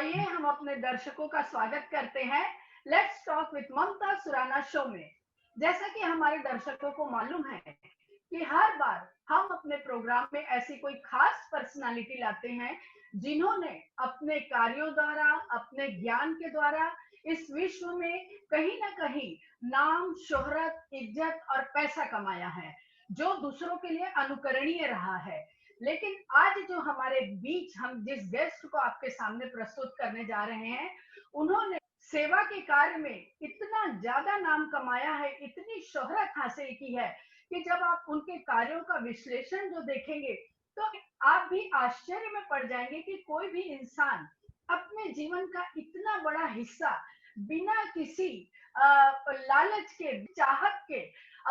आइए हम अपने दर्शकों का स्वागत करते हैं let's talk with Mamta Surana show में। जैसा कि हमारे दर्शकों को मालूम है कि हर बार हम अपने प्रोग्राम में ऐसी कोई खास पर्सनालिटी लाते हैं जिन्होंने अपने कार्यों द्वारा, अपने ज्ञान के द्वारा इस विश्व में कहीं ना कहीं नाम, शोहरत, इज्जत और पैसा कमाया है, जो दूसरों के लिए अनुकरणीय रहा है। लेकिन आज जो हमारे बीच हम जिस गेस्ट को आपके सामने प्रस्तुत करने जा रहे हैं, उन्होंने सेवा के कार्य में इतना ज्यादा नाम कमाया है, इतनी शोहरत हासिल की है कि जब आप उनके कार्यों का विश्लेषण जो देखेंगे तो आप भी आश्चर्य में पड़ जाएंगे कि कोई भी इंसान अपने जीवन का इतना बड़ा हिस्सा बिना किसी लालच के, चाहत के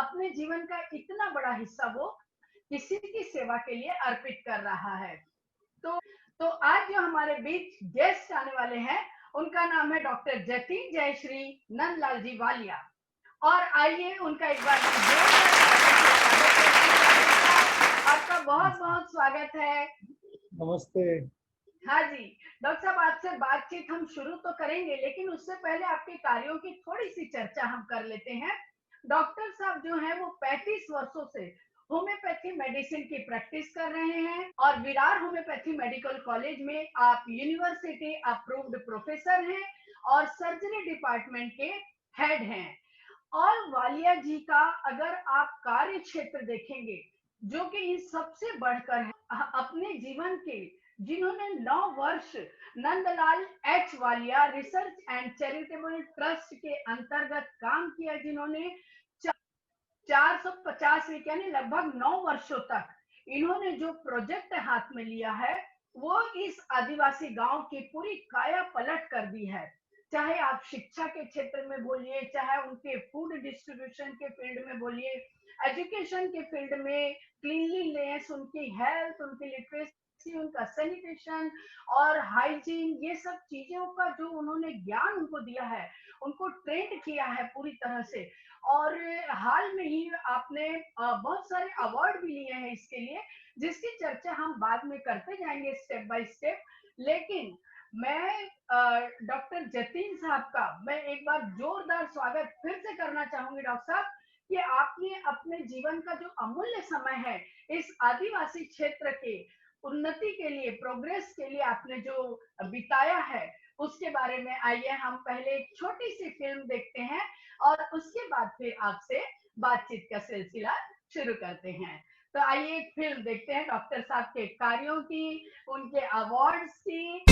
अपने जीवन का इतना बड़ा हिस्सा वो किसी की सेवा के लिए अर्पित कर रहा है। तो तो आज जो हमारे बीच गेस्ट आने वाले हैं, उनका नाम है डॉक्टर जतिन जयश्री नंदलाल जी वालिया। और आइए उनका एक बार आपका बहुत बहुत स्वागत है। नमस्ते। हाँ जी डॉक्टर साहब, आपसे बातचीत हम शुरू तो करेंगे, लेकिन उससे पहले आपके कार्यों की थोड़ी सी चर्चा हम कर लेते हैं। डॉक्टर साहब जो है वो 35 वर्षों से होम्योपैथी मेडिसिन की प्रैक्टिस कर रहे हैं और विरार होम्योपैथी मेडिकल कॉलेज में आप यूनिवर्सिटी अप्रूव्ड प्रोफेसर हैं और सर्जरी डिपार्टमेंट के हेड हैं। और वालिया जी का अगर आप कार्य क्षेत्र देखेंगे, जो कि इन सबसे बढ़कर है, अपने जीवन के जिन्होंने 9 वर्ष Nandlal H Walia research and charitable trust के अंतर्गत काम किया, जिन्होंने 450 यानी लगभग 9 वर्षों तक इन्होंने जो प्रोजेक्ट हाथ में लिया है वो इस आदिवासी गांव की पूरी काया पलट कर दी है। चाहे आप शिक्षा के क्षेत्र में बोलिए, चाहे उनके फूड डिस्ट्रीब्यूशन के फील्ड में बोलिए, एजुकेशन के फील्ड में, क्लीनलीनेस, उनकी हेल्थ, उनकी लिटरेसी, उनका सैनिटेशन और हाइजीन, ये सब चीजों का जो उन्होंने ज्ञान उनको दिया है, उनको ट्रेंड किया है पूरी तरह से। और हाल में ही आपने बहुत सारे अवार्ड भी लिए हैं इसके लिए, जिसकी चर्चा हम बाद में करते जाएंगे स्टेप बाय स्टेप। लेकिन मैं डॉक्टर जतिन साहब का मैं एक बार जोरदार स्वागत फिर से करना चाहूंगी डॉक्टर साहब, कि आपने अपने जीवन का जो अमूल्य समय है इस आदिवासी क्षेत्र के उन्नति के लिए, प्रोग्रेस के लिए आपने जो बिताया है, उसके बारे में आइए हम पहले एक छोटी सी फिल्म देखते हैं और उसके बाद फिर आपसे बातचीत का सिलसिला शुरू करते हैं। तो आइए एक फिल्म देखते हैं डॉक्टर साहब के कार्यों की, उनके अवार्ड्स की।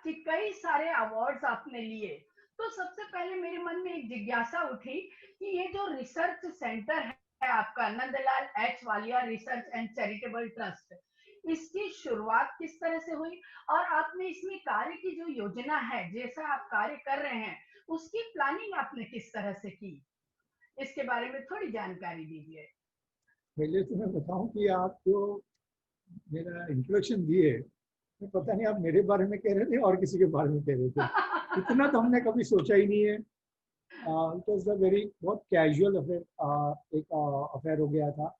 कि कई सारे अवार्ड्स आपने लिए, तो सबसे पहले मेरे मन में एक जिज्ञासा उठी कि ये जो रिसर्च सेंटर है आपका, Nandlal H Walia research and charitable trust, इसकी शुरुआत किस तरह से हुई और आपने इसमें कार्य की जो योजना है, जैसा आप कार्य कर रहे हैं, उसकी प्लानिंग आपने किस तरह से की? इसके बारे में थोड़ी जानकारी दीजिए। पहले तो मैं बताऊं कि आप जो मेरा इंट्रोडक्शन दिए, मैं पता नहीं आप मेरे बारे में कह रहे थे और किसी के बारे में कह रहे थे। इतना तो हमने कभी सोचा ही नहीं है। इट वॉज अ वेरी बहुत कैजुअल अफेयर, एक अफेयर हो गया था।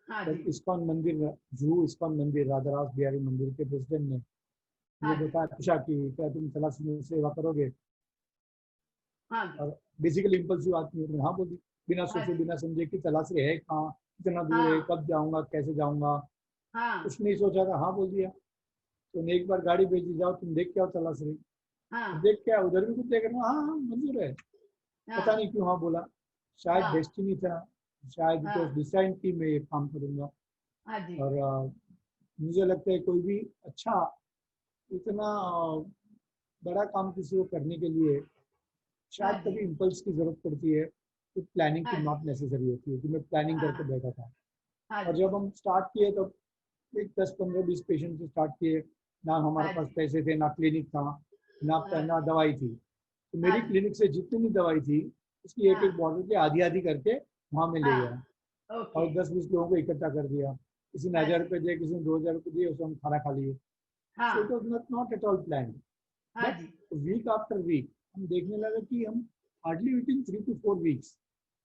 हाँ जब जी। इस्कॉन मंदिर, जू इस्कॉन मंदिर, राधारास बिहारी मंदिर के प्रेसिडेंट ने हाँ मुझे जी। बताया, पूछा कि क्या तुम तलाशी में सेवा करोगे। हाँ जी। और बेसिकली इम्पल्सिव आदमी है, तो हाँ बोली, बिना हाँ सोचे जी। बिना समझे कि तलाशी है कहाँ, कितना दूर है, हाँ। कब जाऊंगा, कैसे जाऊंगा, हाँ। कुछ नहीं सोचा था, हाँ बोल दिया। तो एक बार गाड़ी भेजी, जाओ तुम देख के आओ तलाशी। तो हाँ। देख के आओ, उधर भी कुछ देख रहे हो, हाँ हाँ मंजूर है। पता हाँ। नहीं क्यों हाँ बोला, शायद हाँ। डेस्टिनी था, शायद इट वॉज हाँ। डिसाइड कि मैं ये काम करूंगा। हाँ जी। और मुझे लगता है कोई भी अच्छा इतना बड़ा काम किसी को करने के लिए हाँ शायद जी। कभी इम्पल्स की जरूरत पड़ती है, तो प्लानिंग की हाँ जी। नॉट नेसेसरी होती है, कि मैं प्लानिंग करके हाँ। बैठा था। हाँ और जी। जब हम स्टार्ट किए तो एक 10 15 20 पेशेंट से स्टार्ट किए। ना हमारे हाँ पास जी। पैसे थे, ना क्लिनिक था, ना हाँ ना जी। दवाई थी। तो हाँ मेरी जी। क्लिनिक से जितनी भी दवाई थी, उसकी एक एक हाँ। बॉटल की आधी आधी करके वहाँ में ले गया। हाँ। ओके। और 10 20 लोगों को इकट्ठा कर दिया। किसी ने हाँ 1000 रुपये जी। दिए, किसी ने 2000 रुपये दिए, उसमें हम खाना खा लिए। सो इट हाँ। Was not at all plan. हाँ बट जी। वीक आफ्टर वीक हम देखने लगे कि हम hardly within 3 to 4 weeks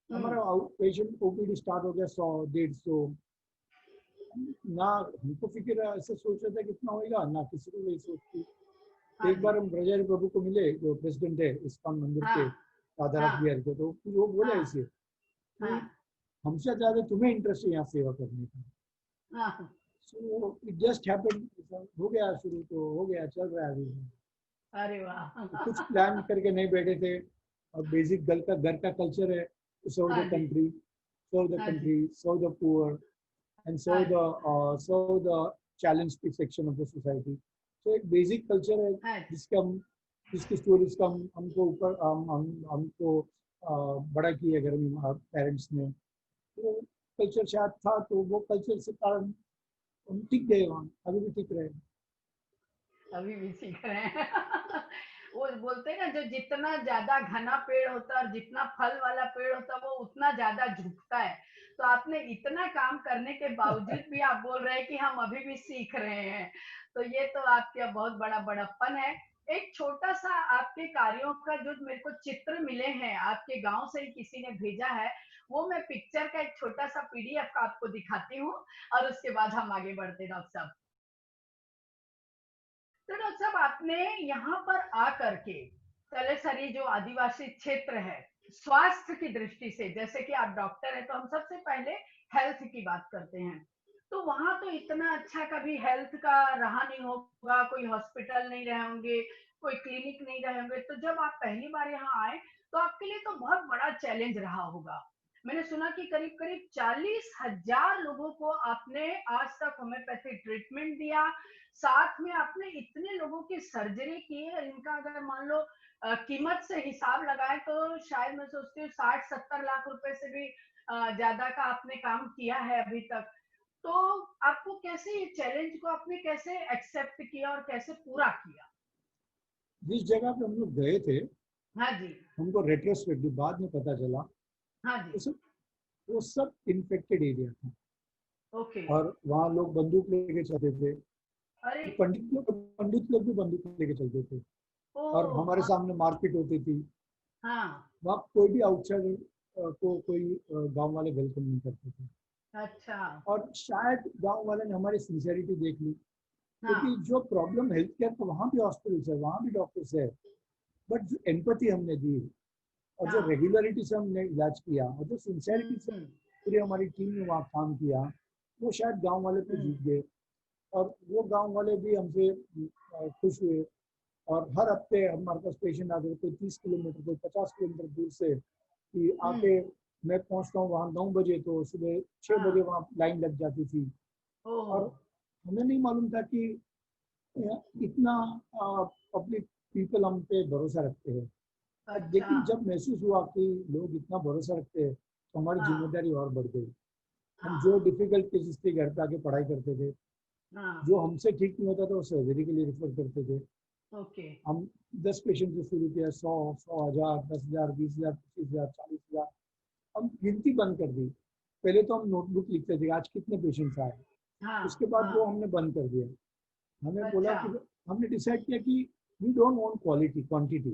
hmm. हमारा आउट पेशेंट ओपीडी स्टार्ट हो गया, 100 150। ना हमको फिक्र ऐसे सोच रहे थे कितना होगा, ना किसी को वही सोचती। हाँ एक जी। बार हम ब्रजारी प्रभु को मिले, जो प्रेसिडेंट है इस्कॉन मंदिर हाँ। के, राधारास हाँ। बिहार के, तो फिर वो बोले हाँ। ऐसे कि हाँ। हमसे ज्यादा तुम्हें इंटरेस्ट है यहाँ सेवा करने का। हाँ। सो इट जस्ट हैपेंड, हो गया शुरू, तो हो गया, चल रहा है अभी। अरे वाह। तो कुछ प्लान करके नहीं बैठे थे। और बेसिक घर का कल्चर है, to serve the हाँ जी। country, serve the हाँ जी। country, serve the poor, and हाँ जी। serve the challenged section of the society. तो एक बेसिक कल्चर है, हाँ जी। जिसके हम जिसकी स्टोरीज का हमको ऊपर हमको बड़ा किया घर में पेरेंट्स ने। तो कल्चर शायद था, तो वो कल्चर से कारण हम टिक गए वहाँ, अभी भी टिक रहे हैं। अभी भी सीख रहे हैं। वो बोलते हैं ना, जो जितना ज्यादा घना पेड़ होता है और जितना फल वाला पेड़ होता है वो उतना ज्यादा झुकता है। तो आपने इतना काम करने के बावजूद भी आप बोल रहे हैं कि हम अभी भी सीख रहे हैं। तो ये तो आपका बहुत बड़ा बड़प्पन है। एक छोटा सा आपके कार्यों का जो मेरे को चित्र मिले हैं, आपके गांव से ही किसी ने भेजा है, वो मैं पिक्चर का एक छोटा सा पीडीएफ आपको दिखाती हूँ और उसके बाद हम आगे बढ़ते हैं डॉक्टर साहब। तो डॉक्टर साहब, आपने यहाँ पर आकर के तलेसरी जो आदिवासी क्षेत्र है, स्वास्थ्य की दृष्टि से, जैसे कि आप डॉक्टर हैं तो हम सबसे पहले हेल्थ की बात करते हैं। तो वहां तो इतना अच्छा कभी हेल्थ का रहा नहीं होगा, कोई हॉस्पिटल नहीं रहे होंगे, कोई क्लिनिक नहीं रहे होंगे। तो जब आप पहली बार यहाँ आए तो आपके लिए तो बहुत बड़ा चैलेंज रहा होगा। मैंने सुना कि करीब करीब 40,000 लोगों को आपने आज तक होम्योपैथी ट्रीटमेंट दिया, साथ में आपने इतने लोगों की सर्जरी की है। इनका अगर मान लो कीमत से हिसाब लगाए तो शायद मैं सोचती हूँ 60-70 लाख रुपए से भी ज्यादा का आपने काम किया है अभी तक। तो आपको कैसे ये चैलेंज को आपने कैसे एक्सेप्ट किया और कैसे पूरा किया? जिस जगह पे हम लोग गए थे, हाँ जी। हमको रेट्रोस्पेक्टिव बाद में पता चला, हाँ जी। वो सब वो सब इन्फेक्टेड एरिया था। ओके। और वहाँ लोग बंदूक लेके चलते थे। अरे। तो पंडित लोग भी बंदूक लेके चलते थे। ओ। और हमारे सामने मारपीट होती थी। हाँ। वहाँ कोई भी आउटसाइडर को कोई गांव वाले वेलकम नहीं करते थे। अच्छा। और शायद गांव वाले ने हमारी सिंसियरिटी देख ली, क्योंकि हाँ। जो प्रॉब्लम हेल्थ केयर, तो वहाँ भी हॉस्पिटल्स है, वहाँ भी डॉक्टर्स है, बट जो एम्पैथी हमने दी और जो हाँ। रेगुलरिटी से हमने इलाज किया और जो सिंसियरिटी से हम्म। पूरी हमारी टीम ने वहाँ काम किया, वो शायद गांव वाले पे हम्म। जीत गए। और वो गांव वाले भी हमसे खुश हुए। और हर हफ्ते हमारे पास पेशेंट आते थे, कोई 30 किलोमीटर, कोई 50 किलोमीटर दूर से, कि हम्म। आके मैं पहुंचता हूँ वहाँ 9 बजे, तो सुबह 6 बजे हाँ। वहाँ लाइन लग जाती थी। ओह। और हमें नहीं मालूम था कि इतना पब्लिक पीपल हम पे भरोसा रखते हैं। अब अच्छा। लेकिन जब महसूस हुआ कि लोग इतना भरोसा रखते हैं, तो हमारी हाँ। जिम्मेदारी और बढ़ गई। हम जो हाँ। डिफिकल्ट केसेस थे घर पे आके पढ़ाई करते थे, हाँ। जो हमसे ठीक नहीं होता था वो सर्जरी के लिए रेफर करते थे। ओके। हम 10 पेशेंट से शुरू किया, 100 100 हजार, 10,000, 20,000, 25,000, 40,000। हम गिनती बंद कर दी। पहले तो हम नोटबुक लिखते थे आज कितने पेशेंट्स आए, हाँ उसके बाद वो हाँ। हमने बंद कर दिया। हमें बोला अच्छा। कि हमने डिसाइड किया कि we don't want quality, quantity.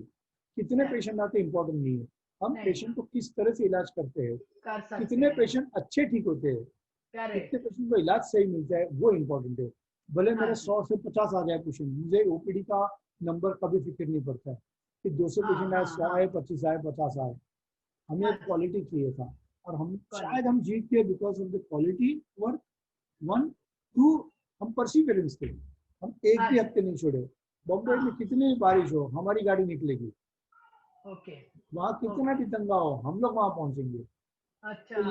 कितने करेक्ट। पेशेंट आते इम्पोर्टेंट नहीं है, हम नहीं पेशेंट को किस तरह से इलाज करते हैं, कर सकते कितने हैं। पेशेंट अच्छे ठीक होते हैं, कितने करेक्ट। पेशेंट को इलाज सही मिलता है, वो इम्पोर्टेंट है। भले हाँ मेरे जी। 100 से 50 आ जाए पेशेंट, मुझे ओपीडी का नंबर कभी फिक्र नहीं पड़ता है कि 200 हाँ पेशेंट आए, हाँ 100 हाँ। आए, 25 आए, 50 आए। हमें हाँ जी। क्वालिटी चाहिए था, और हम शायद क्वालिटी। हम जीत गए बिकॉज ऑफ द क्वालिटी। और वन, टू, हम परसिवियरेंस थे, हम एक हाँ भी जी। हफ्ते नहीं छोड़े। बॉम्बे में हाँ। कितनी भी बारिश हो हमारी गाड़ी निकलेगी, ओके। वहाँ कितना ओके। भी दंगा हो हम लोग वहाँ पहुँचेंगे। अच्छा।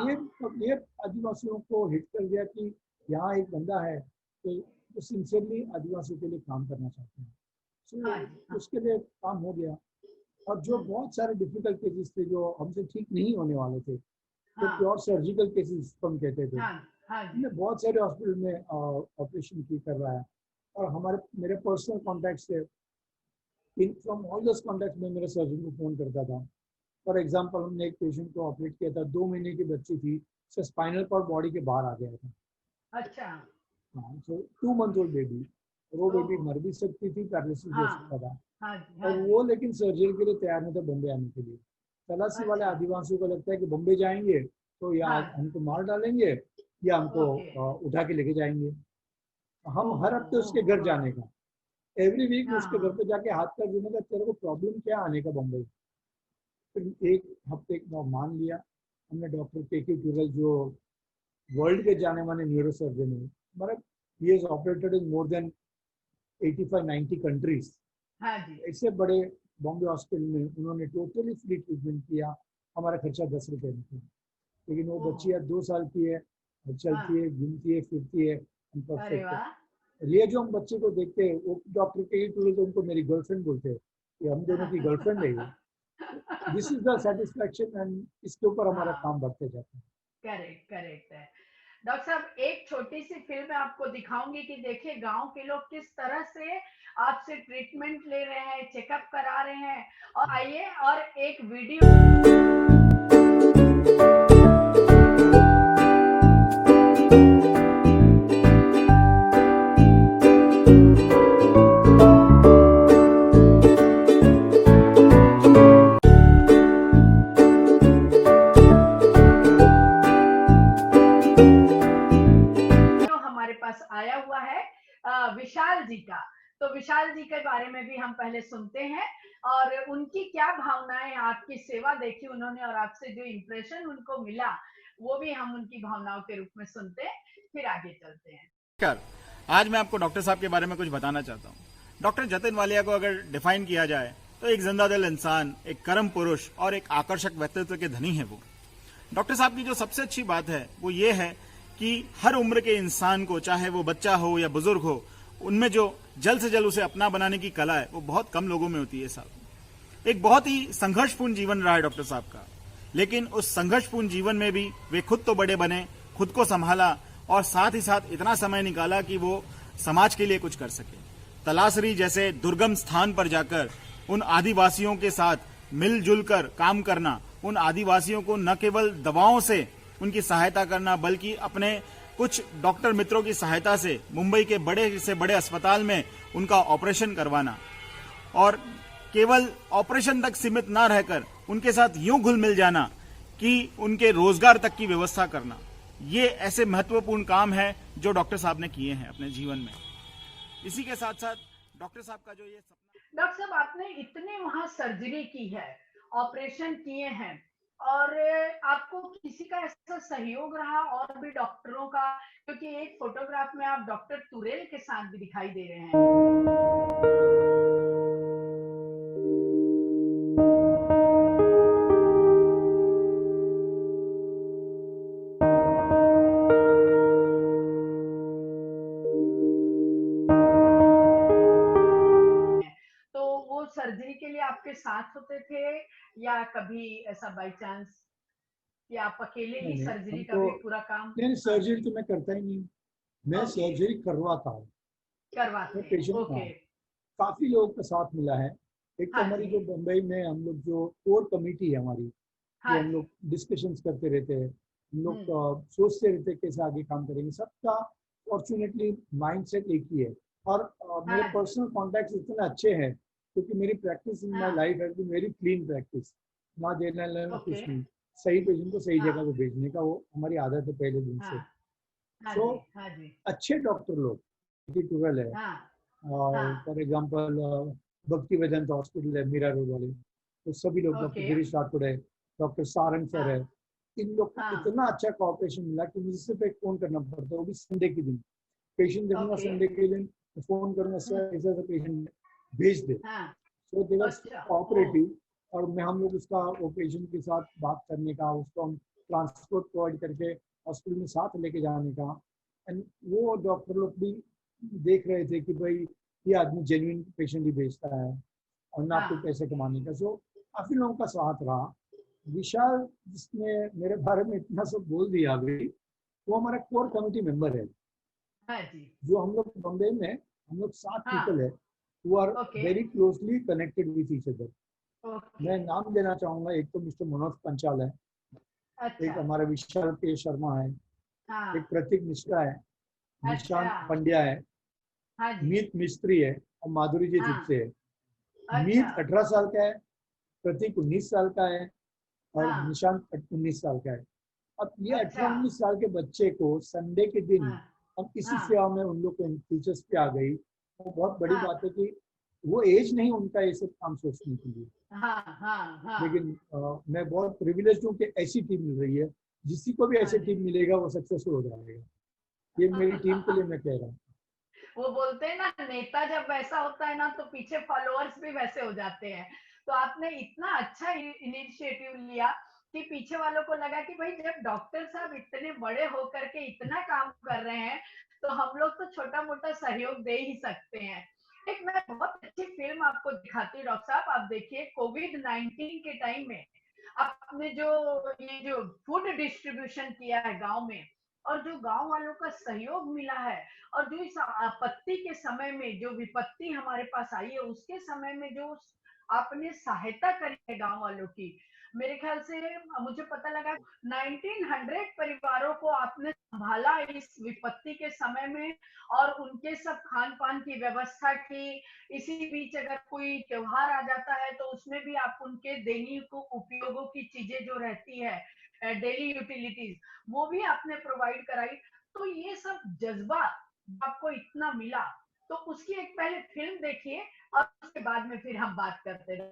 तो ये आदिवासियों को हिट कर दिया कि यहाँ एक बंदा है तो वो सिंसियरली आदिवासियों के लिए काम करना चाहते हैं। हाँ सो जी। हाँ। उसके लिए काम हो गया। और जो हम्म। बहुत सारे डिफिकल्ट केसेस थे जो हमसे ठीक नहीं होने वाले थे, तो हाँ प्योर सर्जिकल केसेस हम कहते थे, हाँ। हाँ जी। हमने बहुत सारे हॉस्पिटल में ऑपरेशन की करवाया। और हमारे मेरे पर्सनल कॉन्टैक्ट्स थे, इन फ्रॉम ऑल दस कॉन्टैक्ट्स में मेरे सर्जन को फ़ोन करता था। फॉर एग्जांपल हमने एक पेशेंट को ऑपरेट किया था, 2 महीने की बच्ची थी, उसका स्पाइनल कॉर्ड बॉडी के बाहर आ गया था। अच्छा। हाँ, सो 2 मंथ ओल्ड बेबी, और वो बेबी ओहो। मर भी सकती थी, पैरालिसिस हो सकता हाँ था। हाँ जी। और हाँ जी। वो लेकिन सर्जरी के लिए तैयार नहीं था बॉम्बे आने के लिए। तलाशी वाले अच्छा। आदिवासियों को लगता है कि बॉम्बे जाएंगे तो या हाँ जी। हमको मार डालेंगे या हमको ओके। उठा के लेके जाएंगे। हम ओहो हर हफ्ते उसके ओहो। घर जाने का, एवरी वीक हाँ उसके घर हाँ। पे जाके हाथ पैर धोने का, तेरे को प्रॉब्लम क्या आने का बॉम्बे। फिर एक हफ्ते मान लिया हमने। डॉक्टर के टूरल जो वर्ल्ड के जाने माने न्यूरो सर्जन है, मतलब he has operated in more than 85-90 countries. हाँ जी। ऐसे बड़े बॉम्बे हॉस्पिटल में उन्होंने टोटली फ्री ट्रीटमेंट किया। हमारा खर्चा 10 रुपये में था। लेकिन वो ओहो। बच्ची आज 2 साल की है, चलती हाँ। है, घूमती है, फिरती है, हम अरे परफेक्ट है। वाह। और ये जो हम बच्चे को देखते हैं, वो डॉक्टर के ही टूर तो उनको मेरी गर्लफ्रेंड बोलते हैं कि हम दोनों की गर्लफ्रेंड है ये। This is the satisfaction, and इसके ऊपर हमारा हाँ। काम बढ़ते जाता है। करेक्ट करेक्ट है। डॉक्टर साहब एक छोटी सी फिल्म आपको दिखाऊंगी कि देखिए गांव के लोग किस तरह से आपसे ट्रीटमेंट ले रहे हैं, चेकअप करा रहे हैं। और आइए और एक वीडियो। जो हमारे पास आया हुआ है विशाल जी का। तो विशाल जी के बारे में भी हम पहले सुनते हैं और उनकी क्या भावनाएं, आपकी सेवा देखी उन्होंने और आपसे जो इम्प्रेशन उनको मिला वो भी हम उनकी भावनाओं के रूप में सुनते हैं, फिर आगे चलते हैं। नमस्कार। आज मैं आपको डॉक्टर साहब के बारे में कुछ बताना चाहता हूँ। डॉक्टर जतिन वालिया को अगर डिफाइन किया जाए तो एक जिंदादिल इंसान, एक कर्म पुरुष और एक आकर्षक व्यक्तित्व के धनी है वो। डॉक्टर साहब की जो सबसे अच्छी बात है वो ये है कि हर उम्र के इंसान को, चाहे वो बच्चा हो या बुजुर्ग हो, उनमें जो जल्द से जल्द उसे अपना बनाने की कला है वो बहुत कम लोगों में होती है साहब। एक बहुत ही संघर्षपूर्ण जीवन रहा है डॉक्टर साहब का, लेकिन उस संघर्षपूर्ण जीवन में भी वे खुद तो बड़े बने, खुद को संभाला और साथ ही साथ इतना समय निकाला कि वो समाज के लिए कुछ कर सके। तलासरी जैसे दुर्गम स्थान पर जाकर उन आदिवासियों के साथ मिलजुल कर काम करना, उन आदिवासियों को न केवल दवाओं से उनकी सहायता करना बल्कि अपने कुछ डॉक्टर मित्रों की सहायता से मुंबई के बड़े से बड़े अस्पताल में उनका ऑपरेशन करवाना और केवल ऑपरेशन तक सीमित न रहकर उनके साथ यूं घुल मिल जाना कि उनके रोजगार तक की व्यवस्था करना, ये ऐसे महत्वपूर्ण काम है जो डॉक्टर साहब ने किए हैं अपने जीवन में। इसी के साथ साथ डॉक्टर साहब का जो ये सपना। डॉक्टर साहब आपने इतने वहां सर्जरी की है, ऑपरेशन किए हैं और आपको किसी का ऐसा सहयोग रहा और भी डॉक्टरों का, क्योंकि एक फोटोग्राफ में आप डॉक्टर तुरेल के साथ भी दिखाई दे रहे हैं। तो वो सर्जरी के लिए आपके साथ होते थे या कभी ऐसा बाय चांस कि आप अकेले नहीं ही नहीं, सर्जरी का हमको भी पूरा काम? नहीं, हाँ सर्जरी जी। तो मैं करता ही नहीं, मैं ओके। सर्जरी करवाता हूँ। मैं करवाते हैं। पेशेंट, हाँ, ओके। काफी लोगों का साथ मिला है। एक तो हाँ हमारी जी। जो बम्बई में हम लोग जो कोर कमेटी है हमारी, जो हम लोग डिस्कशंस करते रहते हैं, हम लोग सोचते रहते हैं कैसे आगे काम करेंगे। सबका फॉर्चुनेटली माइंडसेट एक ही है। और मेरे पर्सनल कॉन्टैक्ट्स इतने अच्छे हैं क्योंकि मेरी practice in my life has been very clean practice. ना देना लेना कुछ नहीं, सही पेशेंट को सही जगह पे भेजने का वो हमारी आदत है पहले दिन से। सो अच्छे डॉक्टर लोग 12 है, और फॉर एग्जांपल भक्ति वेदांत हॉस्पिटल है मीरा रोड वाले, तो सभी लोग, डॉक्टर गिरीश राठौड़ है, डॉक्टर सारंग सर है, इन लोग को इतना अच्छा कोऑपरेशन मिला कि मुझे सिर्फ एक फोन करना पड़ता है, वो भी संडे के दिन। पेशेंट देखूंगा संडे के दिन, फोन करूंगा, सर ऐसा पेशेंट भेज दे। सो दे वर कोऑपरेटिव। और मैं हम लोग उसका वो पेशेंट के साथ बात करने का, उसको हम ट्रांसपोर्ट प्रोवाइड करके हॉस्पिटल में साथ लेके जाने का। एंड वो डॉक्टर लोग भी देख रहे थे कि भाई ये आदमी जेन्युइन पेशेंट ही भेजता है और ना आपको पैसे कमाने का। सो काफी लोगों का साथ रहा। विशाल जिसने मेरे बारे में इतना सब बोल दिया अभी, वो हमारा कोर कमेटी मेंबर है। जो हम लोग बॉम्बे में, हम लोग 7 पीपल है who are very closely connected with each other. मैं नाम देना चाहूंगा, एक तो मिस्टर मनोज पंचाल है, एक हमारा विशाल के शर्मा है, एक प्रतीक मिश्रा है, निशांत पंड्या है, मीत मिस्त्री है और माधुरी जी जिप्से है। मीत 18 साल का है, प्रतीक 19 साल का है और निशांत 19 साल का है। अब ये 18-19 साल के बच्चे को संडे के दिन अब इसी सेवा में उन लोग को दिलचस्पी आ गई। तो बहुत बड़ी बात है कि वो एज नहीं उनका ये सब काम सोचने के लिए। लेकिन मैं बहुत प्रिविलेज हूँ कि ऐसी टीम मिल रही है, जिसी को भी ऐसी टीम मिलेगा वो सक्सेसफुल हो जाएगा। ये मेरी टीम के लिए मैं कह रहा हूँ। वो बोलते हैं ना, नेता जब वैसा होता है ना तो पीछे फॉलोअर्स भी वैसे हो जाते हैं। तो आपने इतना अच्छा इनिशिएटिव लिया कि पीछे वालों को लगा कि भाई जब डॉक्टर साहब इतने बड़े होकर के इतना काम कर रहे हैं तो हम लोग तो छोटा मोटा सहयोग दे ही सकते हैं। एक मैं बहुत अच्छी फिल्म आपको दिखाती हूँ डॉक्टर साहब, आप देखिए कोविड-19 के टाइम में आपने जो ये जो फूड डिस्ट्रीब्यूशन किया है गांव में, और जो गांव वालों का सहयोग मिला है, और जो इस आपत्ति के समय में जो विपत्ति हमारे पास आई है उसके समय में जो आपने सहायता करी है गांव वालों की, मेरे ख्याल से मुझे पता लगा 1900 परिवारों को आपने संभाला इस विपत्ति के समय में, और उनके सब खान पान की व्यवस्था की। इसी बीच अगर कोई त्योहार आ जाता है तो उसमें भी आप उनके दैनिक उपयोगों की चीजें जो रहती है, डेली यूटिलिटीज, वो भी आपने प्रोवाइड कराई। तो ये सब जज्बा आपको इतना मिला, तो उसकी एक पहले फिल्म देखिए और उसके बाद में फिर हम बात करते हैं।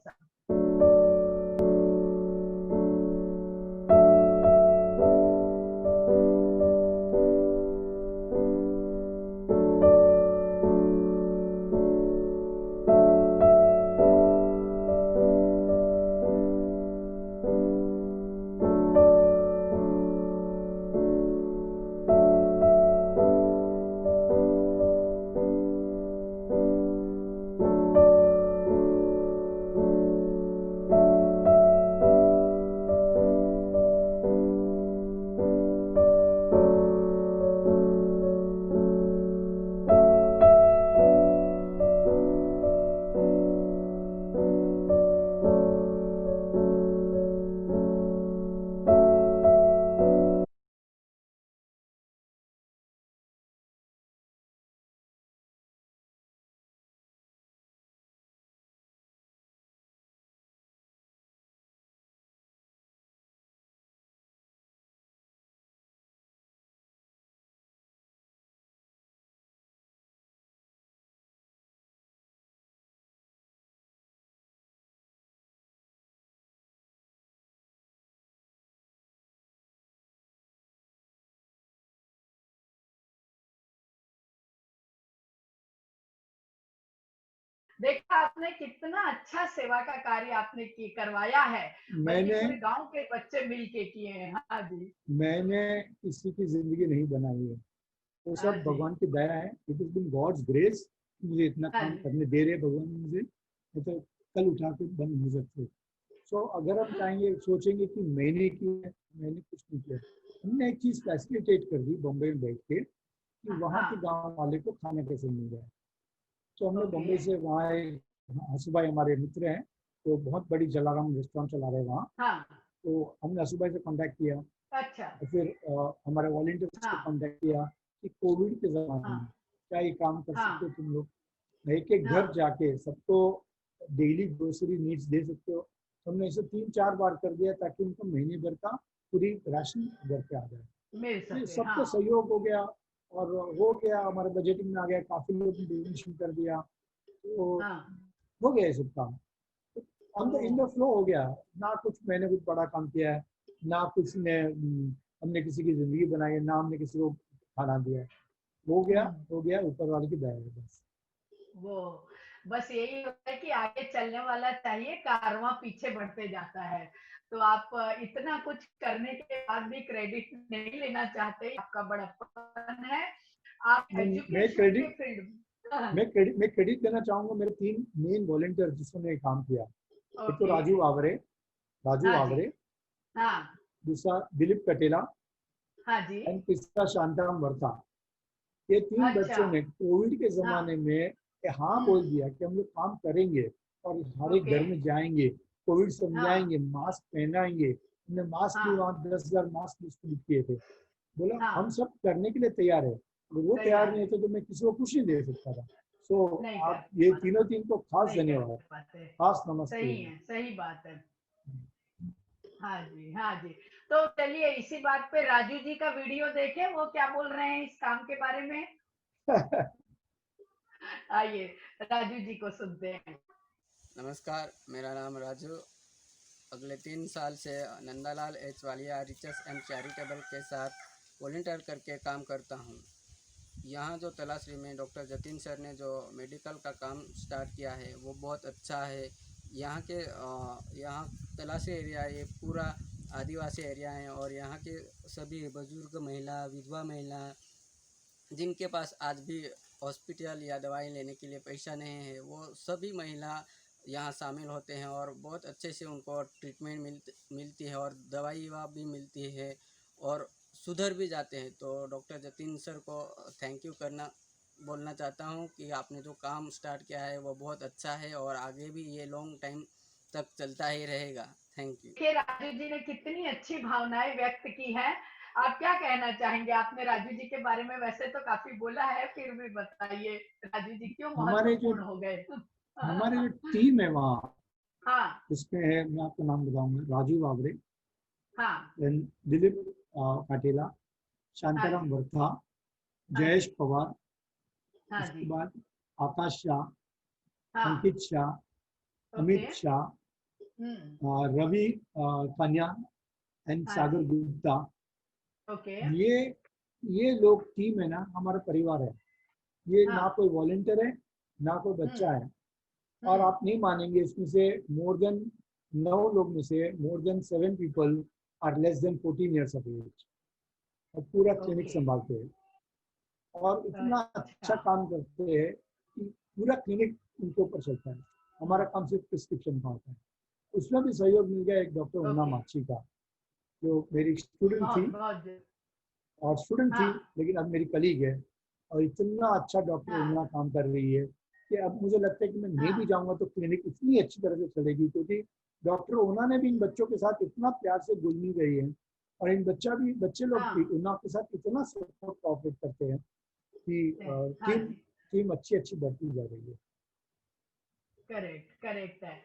देखा आपने कितना अच्छा सेवा का कार्य आपने करवाया है, मैंने पूरे गांव के बच्चे मिलके किए हैं। हाँ जी, मैंने किसी की जिंदगी नहीं बनाई है, वो सब भगवान की दया है। It is been God's grace, मुझे इतना काम करने दे रहे भगवान मुझे, तो कल उठा के बंद नहीं सकते। सो अगर हम चाहेंगे सोचेंगे कि मैंने किया, मैंने कुछ नहीं किया। हमने एक चीज फैसिलिटेट कर दी बॉम्बे में बैठ के कि वहाँ के गाँव वाले को खाना कैसे मिल जाए। तो हमने बॉम्बे से वहाँ हंसू भाई हमारे मित्र हैं, तो बहुत बड़ी जलाराम रेस्टोरेंट चला रहे हैं वहाँ। तो हमने असुभाई से कांटेक्ट किया, अच्छा। और फिर हमारे वॉलंटियर्स को हाँ कांटेक्ट किया कि कोविड के ज़माने हाँ में क्या ये काम कर सकते हो हाँ तुम लोग, एक एक घर हाँ। जाके सबको डेली ग्रोसरी नीड्स दे सकते हो। तो हमने इसे 3-4 बार कर दिया ताकि उनको महीने भर का पूरी राशन घर पे आ जाए। मिल ये सके, सबको हाँ। सहयोग हो गया और हो गया, हमारे बजटिंग में आ गया, काफी लोगों ने डोनेशन कर दिया, तो हाँ। हो गया ये सब काम। On the in the oh, flow हो गया, ना कुछ मैंने कुछ बड़ा काम किया है, ना कुछ ने हमने किसी की जिंदगी बनाई है, ना हमने किसी को खाना दिया है। हम्म, हो गया ऊपर वाले की दया है बस। वो बस यही होता है कि आगे चलने वाला चाहिए, कारवां पीछे बढ़ते जाता है। तो आप इतना कुछ करने के बाद भी क्रेडिट नहीं लेना चाहते, आपका बड़प्पन है। आप मैं एजुकेशन के क्रेडिट फील्ड। मैं क्रेडिट देना चाहूंगा मेरे 3 मेन वॉलंटियर जिन्होंने काम किया। एक तो ओके। राजू हाँ जी। आवरे, हाँ। दूसरा दिलीप कटेला हाँ जी। एंड तीसरा शांताराम वर्ता। ये 3 अच्छा। बच्चों ने कोविड के हाँ। जमाने में हाँ बोल हम्म। दिया कि हम लोग काम करेंगे और हर एक ओके। घर में जाएंगे, कोविड हाँ समझाएंगे, मास्क पहनाएंगे। हमने मास्क भी हाँ वहाँ 10,000 मास्क डिस्ट्रीब्यूट किए थे। बोला हम हाँ। सब करने के लिए तैयार है, अगर वो तैयार तैयार नहीं है। थे तो मैं किसी को कुछ नहीं दे सकता था। सो नहीं कर आप ये पाते। तीनों टीम को खास नहीं कर धन्यवाद, पाते। खास नमस्ते। सही है, सही बात है। हाँ जी, हाँ जी। तो चलिए इसी बात पे राजू जी का वीडियो देखें, वो क्या बोल रहे हैं इस काम के बारे में। आइए राजू जी को सुनते हैं। नमस्कार, मेरा नाम राजू। अगले 3 साल से नंदालाल एच वालिया रिचर्स एंड चैरिटेबल के साथ वॉलंटियर करके काम करता हूँ। यहाँ जो तलाश्री में डॉक्टर जतिन सर ने जो मेडिकल का काम स्टार्ट किया है वो बहुत अच्छा है। यहाँ तलाशी एरिया ये पूरा आदिवासी एरिया है और यहाँ के सभी बुजुर्ग महिला, विधवा महिला जिनके पास आज भी हॉस्पिटल या दवाई लेने के लिए पैसा नहीं है, वो सभी महिला यहाँ शामिल होते हैं और बहुत अच्छे से उनको ट्रीटमेंट मिलती है और दवाई भी मिलती है और सुधर भी जाते हैं। तो डॉक्टर जतिन सर को थैंक यू बोलना चाहता हूँ कि आपने जो काम स्टार्ट किया है वो बहुत अच्छा है और आगे भी ये लॉन्ग टाइम तक चलता ही रहेगा। Thank you. देखिए राजू जी ने कितनी अच्छी भावनाएं व्यक्त की हैं। आप क्या कहना चाहेंगे? आपने राजू जी के बारे में वैसे तो काफी बोला है, फिर भी बताइए राजू जी क्यों हमारे जो महत्वपूर्ण हो गए। हमारे जो टीम है वहाँ, हाँ इसमें है, मैं आपको नाम बताऊंगा, राजू वावरे, हाँ दिलीप काटेला, हाँ शांताराम जी। वर्था, हाँ जयेश जी। पवार, हाँ उसके जी। बाद आकाश शाह, हाँ। अंकित शाह, ओके। अमित शाह, हम्म। रवि कन्या एंड हाँ सागर जी। गुप्ता। ओके। ये ये लोग टीम है ना, हमारा परिवार है। ये हाँ। ना कोई वॉलंटियर है, ना कोई हम्म। बच्चा है। और हम्म। आप नहीं मानेंगे, इसमें से मोर देन 9 लोग में से more than 7 people are less than 14 years of age और पूरा क्लिनिक ओके। संभालते हैं और इतना अच्छा। अच्छा काम करते हैं कि पूरा क्लिनिक उनके ऊपर चलता है। हमारा काम सिर्फ प्रिस्क्रिप्शन का होता है। उसमें भी सहयोग मिल गया एक डॉक्टर उन्ना ओके। माची का, जो मेरी स्टूडेंट बहुत थी बहुत और स्टूडेंट थी हाँ लेकिन अब मेरी कलीग है। और इतना अच्छा डॉक्टर हाँ उन्ना काम कर रही है कि अब मुझे लगता है कि मैं नहीं भी हाँ। जाऊंगा तो क्लिनिक इतनी अच्छी तरह से चलेगी, क्योंकि डॉक्टर उन्ना ने भी इन बच्चों के साथ इतना प्यार से घुल मिल गई है और बच्चे लोग भी हाँ। उन्ना के साथ इतना सपोर्ट कोऑपरेट करते हैं कि हाँ टीम जी। टीम अच्छी अच्छी बढ़ती जा रही है। करेक्ट करेक्ट है।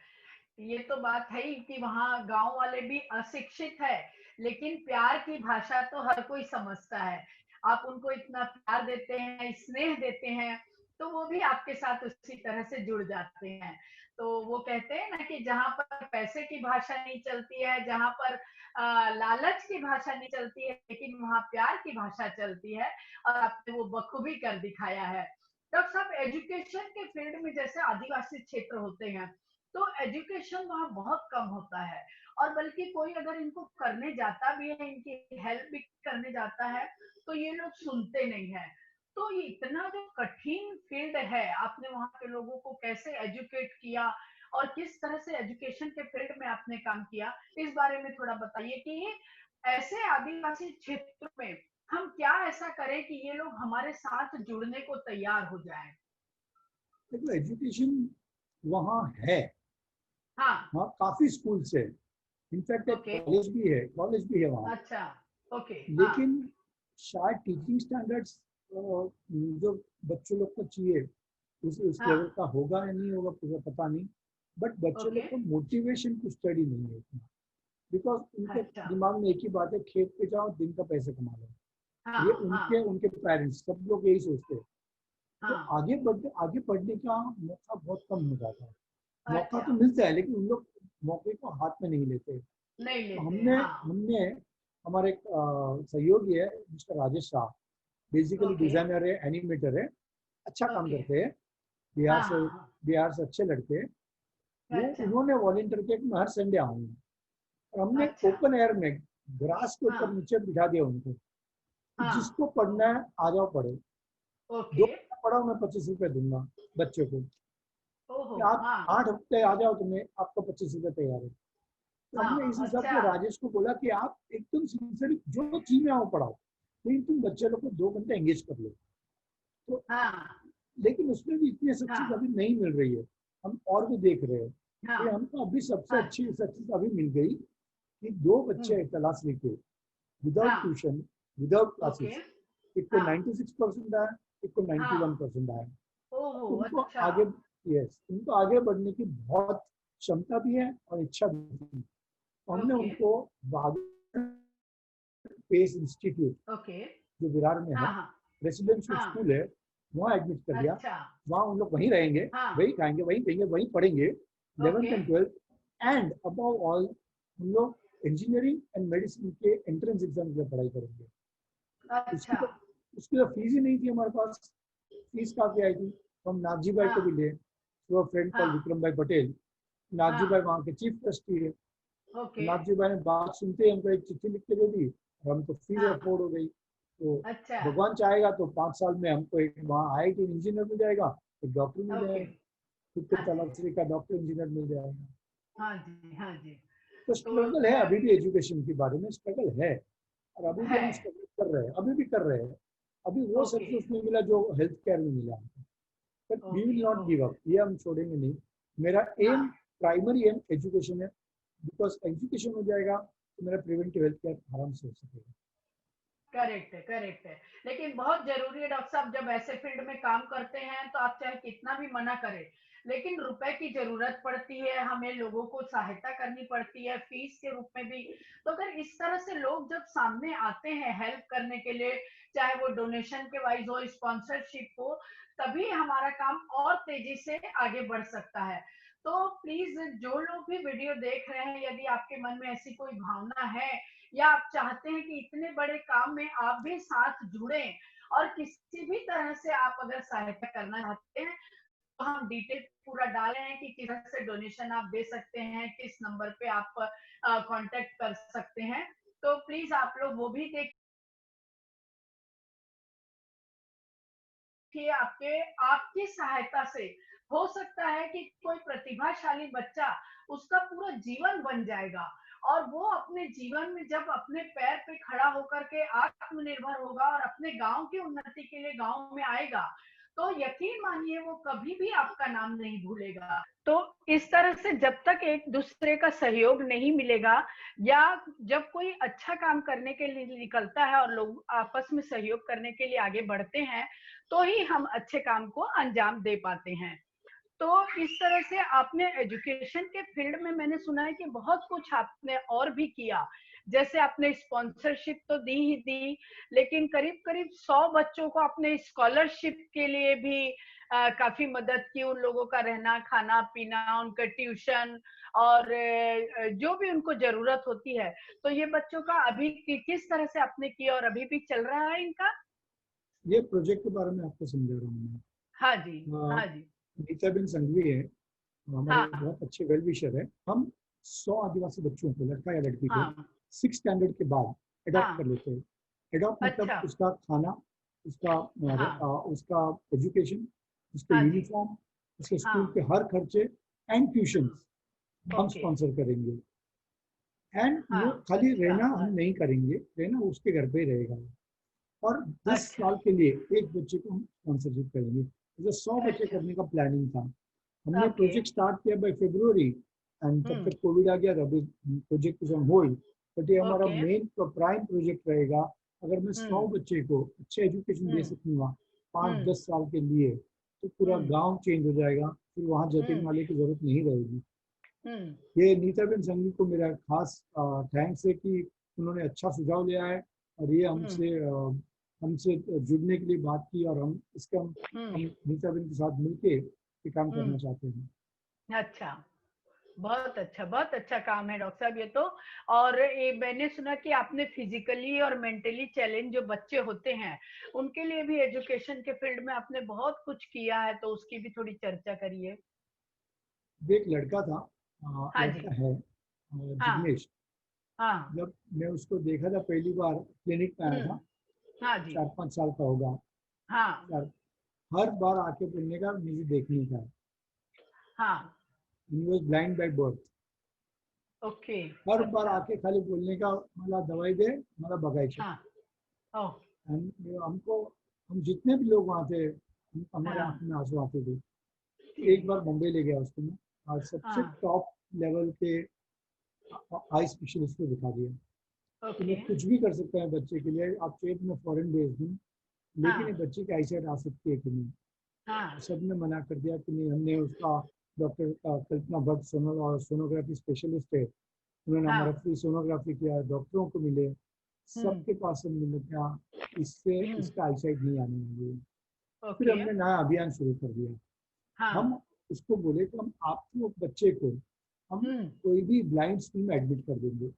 ये तो बात है ही कि वहाँ गांव वाले भी अशिक्षित है, लेकिन प्यार की भाषा तो हर कोई समझता है। आप उनको इतना प्यार देते हैं, स्नेह देते हैं, तो वो भी आपके साथ उसी तरह से जुड़ जाते हैं। तो वो कहते हैं ना कि जहाँ पर पैसे की भाषा नहीं चलती है, जहाँ पर लालच की भाषा नहीं चलती है, लेकिन वहाँ प्यार की भाषा चलती है। और आपने वो बखूबी कर दिखाया है। डॉक्टर साहब, एजुकेशन के फील्ड में जैसे आदिवासी क्षेत्र होते हैं, तो एजुकेशन वहाँ बहुत कम होता है। और बल्कि कोई अगर इनको करने जाता भी है, इनकी हेल्प भी करने जाता है, तो ये लोग सुनते नहीं है। तो ये इतना जो कठिन फील्ड है, आपने वहाँ के लोगों को कैसे एजुकेट किया और किस तरह से एजुकेशन के फील्ड में आपने काम किया, इस बारे में थोड़ा बताइए कि ऐसे आदिवासी क्षेत्र में हम क्या ऐसा करें कि ये लोग हमारे साथ जुड़ने को तैयार हो जाएं। देखो एजुकेशन वहाँ है, हाँ हाँ काफी स्कूल्स है, इनफैक्ट एक ओके, कॉलेज भी है वहाँ। अच्छा, ओके, हाँ, लेकिन शायद टीचिंग स्टैंडर्ड्स जो बच्चों लोग को चाहिए उस हाँ, लेवल का होगा या नहीं होगा मुझे पता नहीं, बट बच्चों ओके, लोग को मोटिवेशन टू स्टडी नहीं है इतना, बिकॉज उनके अच्छा, दिमाग में एक ही बात है, खेत पे जाओ दिन का पैसे कमा लो। ये हाँ, उनके हाँ, उनके पेरेंट्स सब लोग यही सोचते हैं। तो हाँ, आगे पढ़ने का मौका बहुत कम हो जाता है। मौका अच्छा, तो मिलता है लेकिन उन लोग मौके को हाथ में नहीं लेते। नहीं तो लेते, हमने हाँ, हमने हमारे एक सहयोगी है mister Rajesh Shah, basically okay, designer है, एनिमेटर है, अच्छा काम ओके, करते हैं। बिहार हाँ, से हाँ, हाँ, बिहार से अच्छे लड़के हैं। वो अच्छा, उन्होंने वॉलंटियर किया कि मैं हर संडे आऊंगा, और हमने अच्छा, ओपन एयर में ग्रास के ऊपर हाँ, नीचे बिठा दिया उनको कि हाँ, जिसको पढ़ना है आ जाओ पढ़ो। ओके, 2 घंटा पढ़ाओ, मैं 25 रुपये दूंगा बच्चे को, ओहो, कि आप हाँ, 8 हफ्ते आ जाओ, तुम्हें आपका 25 रुपये तैयार है। तो हमने हाँ, इस हिसाब अच्छा, से राजेश को बोला कि आप एकदम सिंसियरली जो चीज में आओ पढ़ाओ, लेकिन तुम बच्चे लोग को 2 घंटे एंगेज कर लो। तो हाँ, लेकिन उसमें भी इतनी सब चीज हाँ, अभी नहीं मिल रही है, हम और भी देख रहे हैं। हाँ, तो हमको अभी सबसे हाँ, अच्छी सक्सेस अभी मिल गई कि 2 बच्चे हम्म, तलाश लेके विदाउट हाँ, ट्यूशन विदाउट ओके, क्लासेस, एक को हाँ, 96% आया, एक को हाँ, 91% आया। ओहो, उनको अच्छा, आगे, यस, उनको आगे बढ़ने की बहुत क्षमता भी है और इच्छा भी है। तो हमने ओके, उनको बागर पेस इंस्टीट्यूट ओके, जो विरार में है, हाँ, हाँ, रेसिडेंशियल हाँ, स्कूल है, वहाँ एडमिट कर दिया। अच्छा, वहाँ उन लोग वहीं रहेंगे, हाँ, वहीं खाएंगे, वहीं पिएंगे, वहीं पढ़ेंगे okay, 11th and 12th। And above all हम लोग इंजीनियरिंग एंड मेडिसिन के एंट्रेंस एग्जाम की पढ़ाई करेंगे। उसकी अच्छा, तो उसकी तो फीस ही नहीं थी हमारे पास, फीस काफी आई थी। तो हम नागजी भाई को भी हाँ, ले, तो फ्रेंड कॉल हाँ, विक्रम भाई पटेल, नागजी भाई हाँ, वहाँ के चीफ ट्रस्टी है। ओके, नागजी भाई ने बात सुनते ही हमको एक चिट्ठी लिख के दे दी, और हमको फीस हाँ, अफोर्ड हो गई। तो अच्छा, भगवान चाहेगा तो 5 साल में हमको एक वहाँ IIT इंजीनियर मिल जाएगा, एक डॉक्टर मिल ओके, जाएगा, खुद के हाँ जी, तलाशी का डॉक्टर इंजीनियर मिल जाएगा। हाँ जी, हाँ जी, तो तो स्ट्रगल है, अभी भी एजुकेशन के बारे में स्ट्रगल है, और अभी भी है, हम स्ट्रगल कर रहे हैं, अभी भी कर रहे हैं। अभी वो ओके, सक्सेस नहीं मिला जो हेल्थ केयर में मिला, but we okay, will not give okay, up, ये हम छोड़ेंगे नहीं। मेरा एम, हाँ, प्राइमरी एम एजुकेशन है, बिकॉज एजुकेशन हो जाएगा तो मेरा प्रिवेंटिव हेल्थ केयर आराम से हो सकेगा। करेक्ट है, करेक्ट है। लेकिन बहुत जरूरी है डॉक्टर साहब, जब ऐसे फील्ड में काम करते हैं तो आप चाहे कितना भी मना करें, लेकिन रुपए की जरूरत पड़ती है, हमें लोगों को सहायता करनी पड़ती है फीस के रूप में भी। तो अगर इस तरह से लोग जब सामने आते हैं हेल्प करने के लिए, चाहे वो डोनेशन के वाइज हो, स्पॉन्सरशिप हो, तभी हमारा काम और तेजी से आगे बढ़ सकता है। तो प्लीज जो लोग भी वीडियो देख रहे हैं, यदि आपके मन में ऐसी कोई भावना है, या आप चाहते हैं कि इतने बड़े काम में आप भी साथ जुड़े, और किसी भी तरह से आप अगर सहायता करना चाहते हैं, तो हम डिटेल पूरा डाले हैं कि किस तरह से डोनेशन आप दे सकते हैं, किस नंबर पे आप कांटेक्ट कर सकते हैं। तो प्लीज आप लोग वो भी देखिए। आपके आपकी सहायता से हो सकता है कि कोई प्रतिभाशाली बच्चा, उसका पूरा जीवन बन जाएगा, और वो अपने जीवन में जब अपने पैर पे खड़ा होकर के आत्मनिर्भर होगा और अपने गांव की उन्नति के लिए गांव में आएगा, तो यकीन मानिए वो कभी भी आपका नाम नहीं भूलेगा। तो इस तरह से जब तक एक दूसरे का सहयोग नहीं मिलेगा, या जब कोई अच्छा काम करने के लिए निकलता है और लोग आपस में सहयोग करने के लिए आगे बढ़ते हैं, तो ही हम अच्छे काम को अंजाम दे पाते हैं। तो इस तरह से आपने एजुकेशन के फील्ड में, मैंने सुना है कि बहुत कुछ आपने और भी किया। जैसे आपने स्पॉन्सरशिप तो दी ही दी, लेकिन करीब करीब 100 बच्चों को आपने स्कॉलरशिप के लिए भी काफी मदद की, उन लोगों का रहना खाना पीना, उनका ट्यूशन, और जो भी उनको जरूरत होती है। तो ये बच्चों का अभी किस तरह से आपने किया, और अभी भी चल रहा है इनका? ये प्रोजेक्ट के बारे में आपको समझा रहा हूँ हाँ जी, मैं। हाँ जी, नीताबेन संघवी है, हमारे हाँ, बहुत अच्छे वेल विशर है। हम 100 आदिवासी बच्चों को, लड़का या लड़की को, हाँ, 6 स्टैंडर्ड के बाद अडॉप्ट हाँ, कर लेते हैं। अडॉप्ट मतलब अच्छा, उसका खाना, उसका हाँ, उसका एजुकेशन, उसके हाँ जी, यूनिफॉर्म, उसके स्कूल हाँ, के हर खर्चे एंड ट्यूशन हम ओके, स्पॉन्सर करेंगे। एंड वो हाँ, खाली अच्छा, रहना हम नहीं करेंगे, रहना उसके घर पे ही रहेगा। और 10 अच्छा, साल के लिए एक बच्चे को हम स्पॉन्सरशिप करेंगे। जैसे 100 बच्चे अच्छा, करने का प्लानिंग था, हमने ओके, प्रोजेक्ट स्टार्ट किया बाय फरवरी, एंड तब तक कोविड आ गया था, अभी project is on hold, but ये हमारा ओके। मेन प्राइम प्रोजेक्ट रहेगा। अगर मैं 100 बच्चे को अच्छे एजुकेशन दे सकूंगा 5-10 साल के लिए, तो पूरा गांव चेंज हो जाएगा, फिर वहाँ जतिन वाले की जरूरत नहीं रहेगी। ये नीताबेन संघवी को मेरा खास थैंक्स है कि उन्होंने अच्छा सुझाव लिया है और ये हमसे जुड़ने के लिए बात की, और हम नीताबेन के साथ मिलके ये काम करना चाहते हैं। अच्छा, बहुत अच्छा काम है डॉक्टर साहब ये तो। और ये मैंने सुना कि आपने फिजिकली और मेंटली चैलेंज जो बच्चे होते हैं उनके लिए भी एजुकेशन के फील्ड में आपने बहुत कुछ किया है, तो उसकी भी थोड़ी चर्चा करिए। एक लड़का था, हाँ जी। लड़का है हाँ। जिग्नेश। हाँ। जब मैं उसको देखा था पहली बार, क्लिनिक में आया था, हाँ जी। 4-5 साल का होगा। हाँ। हर बार आके बोलने का मुझे देखने का है। हाँ। He was blind by birth. Okay. हर बार अच्छा। आके खाली बोलने का, मला दवाई दे, मला बघायचं। हाँ। ओह। हमको, हम जितने भी लोग वहाँ थे, हमारे हाँ। आंखों में आंसू आते थे। एक ठीक। बार मुंबई ले गया उसको मैं, और सबसे हाँ। टॉप लेवल के आई स्पेशलिस्ट को दिखा दिया कि ओके। मैं कुछ भी कर सकता है बच्चे के लिए, आप चाहिए तो मैं फॉरेन भेज दूँ, लेकिन ये हाँ। बच्चे की आईसाइट आ सकती है कि नहीं। हाँ। सबने मना कर दिया कि नहीं। हमने उसका डॉक्टर कल्पना भट्ट सोनोग्राफी स्पेशलिस्ट है, उन्होंने हमारा हाँ। फ्री सोनोग्राफी किया, डॉक्टरों को मिले, हम्म। सबके पास हम मिले, क्या इससे इसका आईसाइट नहीं आने वाली है। फिर ओके। हमने नया अभियान शुरू कर दिया। हाँ। हम उसको बोले कि हम आपको बच्चे को हम कोई भी ब्लाइंड स्कूल में एडमिट कर देंगे,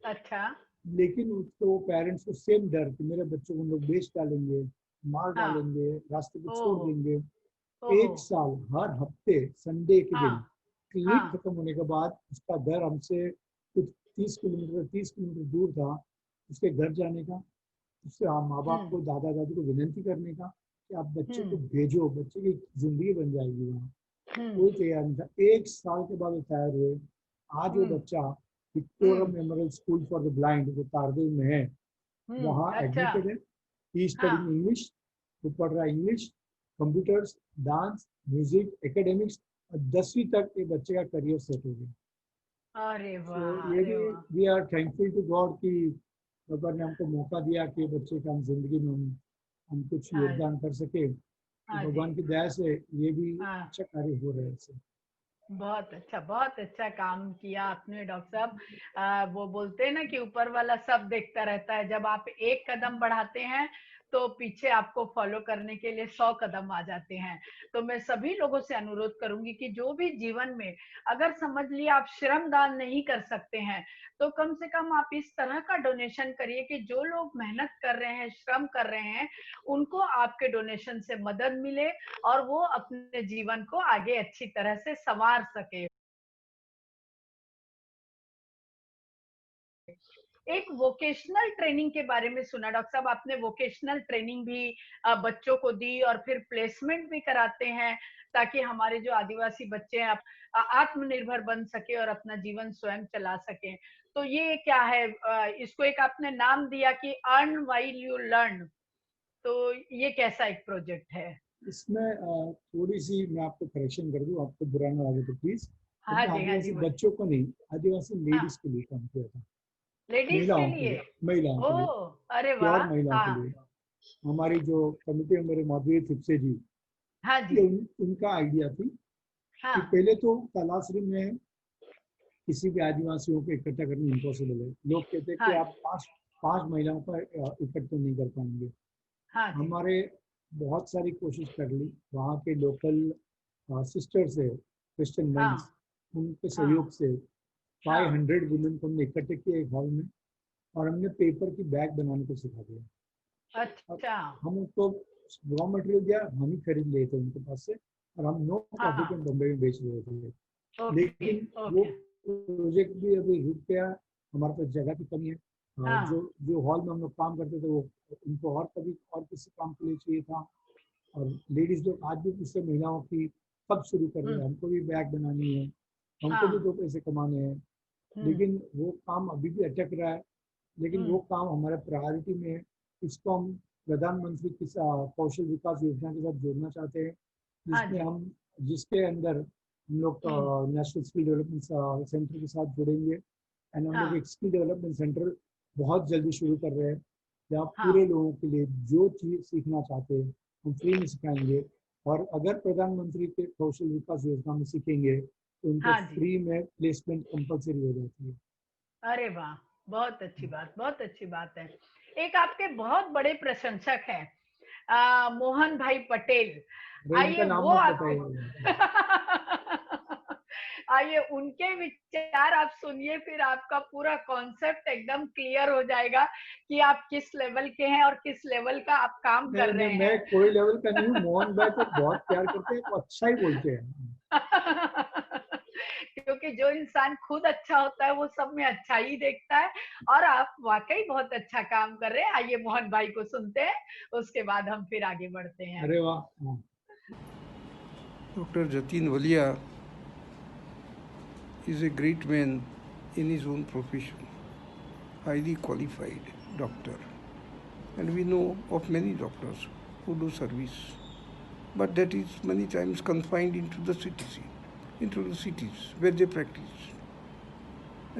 अच्छा। लेकिन उसको पेरेंट्स को सेम डर कि मेरे बच्चों को हम लोग बेच डालेंगे, मार हाँ। डालेंगे, रास्ते पे छोड़ ओहो। देंगे। ओहो। 1 साल हर हफ्ते संडे के दिन हाँ। क्लिनिक हाँ। खत्म होने के बाद उसका घर हमसे कुछ 30 किलोमीटर दूर था, उसके घर जाने का, उससे माँ बाप को, दादा दादी को विनती करने का कि आप बच्चे को भेजो, बच्चे की जिंदगी बन जाएगी वहाँ। कोई तैयार नहीं था। 1 साल के बाद वो तैयार हुए। आज वो बच्चा Victoria memorial school for the blind जो तारदेव में है, वहाँ अच्छा। एडमिटेड है। ही स्टडिंग हाँ। इंग्लिश, वो पढ़ रहा है English, computers, dance, music, academics, और 10वीं तक ये बच्चे का करियर सेट हो गया। अरे तो वाह, ये अरे भी वाह। We are thankful to God कि भगवान ने हमको मौका दिया कि बच्चे का हम जिंदगी में हम कुछ हाँ जी। योगदान कर सके। तो हाँ जी। भगवान की दया से ये भी हाँ। अच्छा कार्य हो रहा है इससे। बहुत अच्छा काम किया आपने डॉक्टर साहब। वो बोलते हैं ना कि ऊपर वाला सब देखता रहता है, जब आप एक कदम बढ़ाते हैं तो पीछे आपको फॉलो करने के लिए 100 कदम आ जाते हैं। तो मैं सभी लोगों से अनुरोध करूंगी कि जो भी जीवन में अगर समझ लिया आप श्रम दान नहीं कर सकते हैं, तो कम से कम आप इस तरह का डोनेशन करिए कि जो लोग मेहनत कर रहे हैं, श्रम कर रहे हैं, उनको आपके डोनेशन से मदद मिले और वो अपने जीवन को आगे अच्छी तरह से संवार सके। एक वोकेशनल ट्रेनिंग के बारे में सुना डॉक्टर साहब, आपने वोकेशनल ट्रेनिंग भी बच्चों को दी और फिर प्लेसमेंट भी कराते हैं, ताकि हमारे जो आदिवासी बच्चे हैं आत्मनिर्भर बन सके और अपना जीवन स्वयं चला सके। तो ये क्या है, इसको एक आपने नाम दिया कि अर्न व्हाइल यू लर्न, तो ये कैसा एक प्रोजेक्ट है? इसमें थोड़ी सी मैं आपको करेक्शन कर दूं, आपको बुरा ना लगे तो प्लीज। हाँ हमने जी, हाँ जी, आदिवासी बोलिए। बच्चों को नहीं, आदिवासी हाँ। लेडीज के लिए काम किया था। लेडीज के महिलाओं के लिए? लिए, महिलाओं के लिए, ओह, अरे प्योर वाह। महिलाओं के हाँ। लिए। हमारी जो कमिटी मेंबर माधुरी थिप्से जी, हाँ ये जी। उनका आइडिया थी कि हाँ। पहले तो तलासरी में किसी भी आदिवासियों को इकट्ठा करना इम्पॉसिबल है। लोग कहते हैं कि हाँ आप जी। पांच पांच महिलाओं का इकट्ठा नहीं कर पाएंगे। हाँ जी। हमारे बहुत सारी कोशिश कर ली, वहाँ के लोकल सिस्टर्स है, क्रिश्चियन हाँ। मेंस, उनके सहयोग हाँ। से हाँ। 500 वुमेन को हमने इकट्ठे किए एक हॉल में, और हमने पेपर की बैग बनाने को सिखा दिया। और अच्छा। हम उनको रॉ मटेरियल दिया, हम ही खरीद लिए थे उनके पास से, और हम नो प्रॉफिट हाँ। में बम्बई में बेच रहे थे। ओके। लेकिन वो ओके। प्रोजेक्ट भी अभी रुक गया, हमारे पास जगह की कमी है। जो हाँ। जो हॉल में हम लोग काम करते थे, वो उनको और कभी और किसी काम के लिए चाहिए था। और लेडीज लोग आज भी उससे महिलाओं की कब शुरू कर रहे हैं, हमको भी बैग बनानी है, हमको भी हाँ। 2 पैसे कमाने हैं। लेकिन वो काम अभी भी अटक रहा है। लेकिन वो काम हमारे प्रायोरिटी में है। इसको हम प्रधानमंत्री कौशल विकास योजना के साथ जोड़ना चाहते हैं, हाँ जिसमें जी। हम जिसके अंदर हम लोग नेशनल स्किल डेवलपमेंट सेंटर के साथ जुड़ेंगे एंड हम लोग हाँ एक स्किल डेवलपमेंट सेंटर बहुत जल्दी शुरू कर रहे हैं, जहाँ हाँ पूरे लोगों के लिए जो चीज सीखना चाहते हैं हम फ्री में सिखाएंगे। और अगर प्रधानमंत्री के कौशल विकास योजना में सीखेंगे तो उनको हाँ जी। फ्री में प्लेसमेंट कंपलसरी हो जाती है। अरे वाह! बहुत अच्छी बात, बहुत अच्छी बात है। एक आपके बहुत बड़े प्रशंसक हैं मोहन भाई पटेल। अरे उनका आइए नाम वो मत आपके बताइए। आइए उनके विचार आप सुनिए, फिर आपका पूरा कॉन्सेप्ट एकदम क्लियर हो जाएगा कि आप किस लेवल के हैं और किस लेवल का आप काम नहीं कर नहीं, रहे मैं हैं। कोई लेवल का नहीं हूँ। मोहन भाई तो बहुत प्यार करते हैं, वो अच्छा ही बोलते हैं। क्योंकि जो इंसान खुद अच्छा होता है वो सब में अच्छा ही देखता है, और आप वाकई बहुत अच्छा काम कर रहे हैं। आइए मोहन भाई को सुनते हैं, उसके बाद हम फिर आगे बढ़ते हैं। अरे वाह। Dr. Jatin Walia is a great man in his own profession, highly qualified doctor. And we know of many doctors who do service, but that is many times confined into the cities where they practice,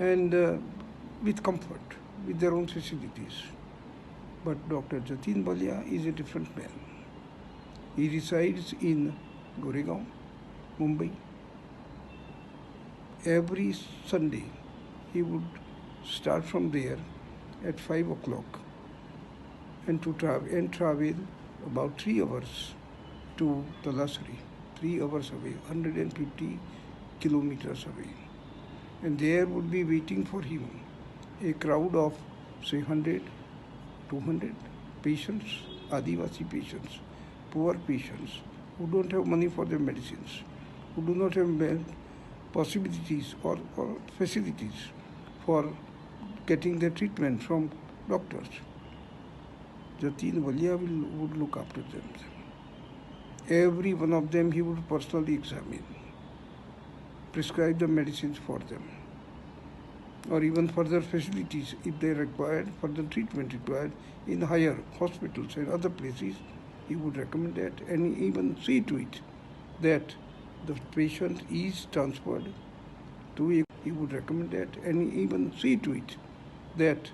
and with comfort, with their own facilities. But Dr. Jatin Walia is a different man. He resides in Goregaon, Mumbai. Every Sunday, he would start from there at 5 o'clock and travel about 3 hours to Talasari, 3 hours away, 150 kilometers away. And there would be waiting for him a crowd of say 100, 200 patients, Adivasi patients, poor patients who don't have money for their medicines, who do not have possibilities or facilities for getting their treatment from doctors. Jatin Walia would look after them. Every one of them he would personally examine, prescribe the medicines for them, or even further facilities if they required, further treatment required in higher hospitals and other places. He would recommend that and even see to it that the patient is transferred to a, he would recommend that and even see to it that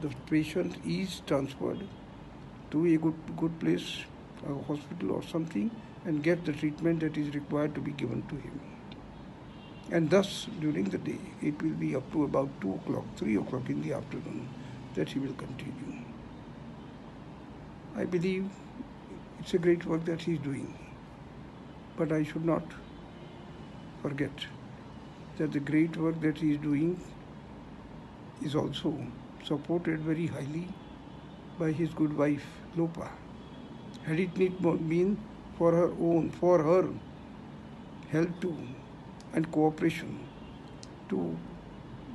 the patient is transferred to a good place, a hospital or something, and get the treatment that is required to be given to him. And thus, during the day, it will be up to about 2 o'clock, 3 o'clock in the afternoon that he will continue. I believe it's a great work that he is doing. But I should not forget that the great work that he is doing is also supported very highly by his good wife, Lopa. Had it not been for her help too and cooperation to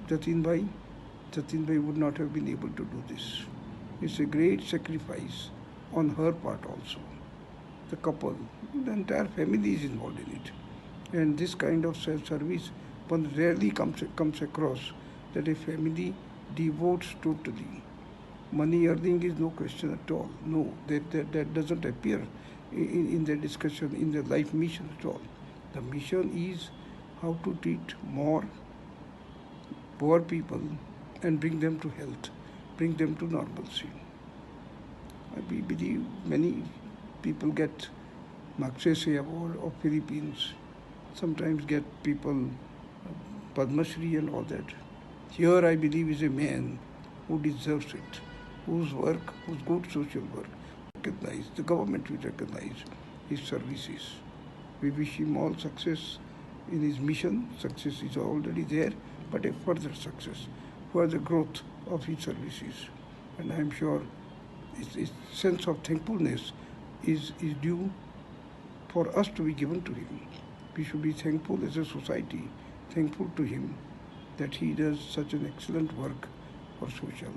Jatin Bhai would not have been able to do this. It's a great sacrifice on her part also. The couple, the entire family is involved in it. And this kind of service, one rarely comes across that a family devotes totally. Money earning is no question at all. No, that doesn't appear in their discussion, in their life mission at all. The mission is how to treat more poor people and bring them to health, bring them to normalcy. We believe many people get Magsaysay Award of Philippines, sometimes get people Padma Shri and all that. Here I believe is a man who deserves it, whose work, whose good social work, recognized, the government will recognize his services. We wish him all success in his mission. Success is already there, but a further success, further growth of his services. And I am sure his sense of thankfulness is due for us to be given to him. We should be thankful as a society, thankful to him that he does such an excellent work for social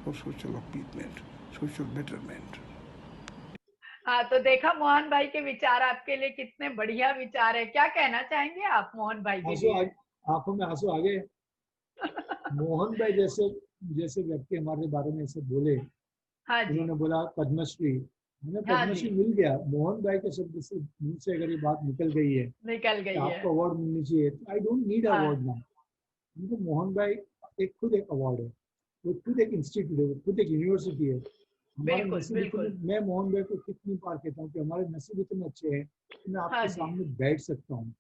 upliftment, social betterment. हाँ, तो देखा मोहन भाई के विचार आपके लिए कितने बढ़िया विचार है। क्या कहना चाहेंगे आप मोहन भाई के लिए? आंखों में आंसू आ गए। मोहन भाई जैसे व्यक्ति हमारे बारे में ऐसे बोले, हाँ जी। उन्होंने बोला पद्मश्री, हमें हाँ पद्मश्री जी, मिल गया, मोहन भाई के शब्द से मुंह से अगर ये बात निकल गई है निकल कि गई है। आपको अवार्ड मिलनी चाहिए, तो आई डोंट नीड हाँ, अवार्ड नाउ। उनको मोहन भाई खुद एक अवार्ड है, वो खुद एक इंस्टीट्यूट है, वो खुद एक यूनिवर्सिटी है। हमारे बिल्कुल, नसीब इतने, बिल्कुल। मैं मोहन भाई को कितनी बार कहता हूँ कि हमारे नसीब इतने अच्छे हैं कि मैं हाँ आपके जी, सामने बैठ सकता हूँ,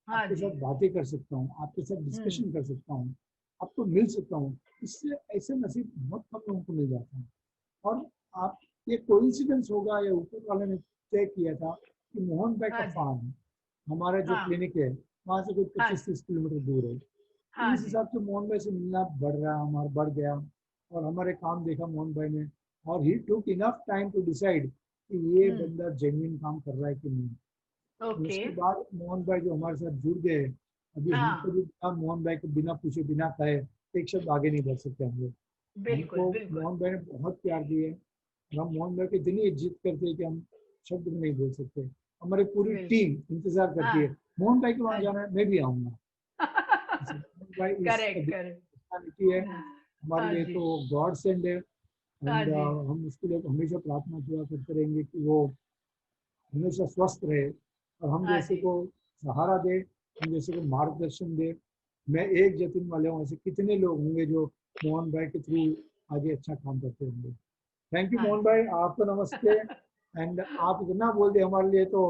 हाँ आपके जी। साथ बातें कर सकता हूँ, आपके साथ हुँ, डिस्कशन कर सकता हूँ, आपको मिल सकता हूँ। इससे ऐसे नसीब बहुत कम लोगों को मिल जाता है। और आप, ये कोइंसिडेंस होगा या ऊपर वाले ने तय किया था कि मोहन भाई का हाँ जी, फार्म, हमारा जो हाँ, क्लिनिक है वहाँ से कोई हाँ, 25-30 किलोमीटर दूर है। तो हाँ इस जी, हिसाब से मोहन भाई से मिलना बढ़ रहा, हमारा बढ़ गया, और हमारे काम देखा मोहन भाई ने, और ही टुक इनफ टाइम टू डिसाइड कि ये हुँ, बंदा जेन्युइन काम कर रहा है कि नहीं। और ओके, उसके बाद मोहन भाई जो हमारे साथ जुड़ गए, अभी हम हाँ, कभी मोहन भाई को बिना पूछे बिना कहे एक शब्द आगे नहीं बढ़ सकते हम लोग। बिल्कुल, हमको बिल्कुल। मोहन भाई ने बहुत प्यार दिए, और हम मोहन भाई की इतनी इज्जत करते हैं कि हम शब्द में नहीं बोल सकते। हमारी पूरी बिल्कुल, टीम इंतजार करती है, हाँ, मोहन भाई के वहाँ हाँ जी। जाना है, मैं भी आऊँगा। मोहन भाई इस करेक्ट, करेक्ट। पर्सनालिटी है, हमारे हाँ लिए जी, तो गॉड सेंड है। हाँ एंड जी, हम उसके लिए हमेशा प्रार्थना दुआ करते रहेंगे कि वो हमेशा स्वस्थ रहे, और हम हाँ जैसे जी। को सहारा दे, हम जैसे को मार्गदर्शन दे। मैं एक जतिन वाले हूँ, ऐसे कितने लोग होंगे जो मोहन भाई के थ्रू आगे अच्छा काम करते होंगे। थैंक यू हाँ मोहन जी। भाई, आपको नमस्ते। एंड आप इतना बोल दिए हमारे लिए तो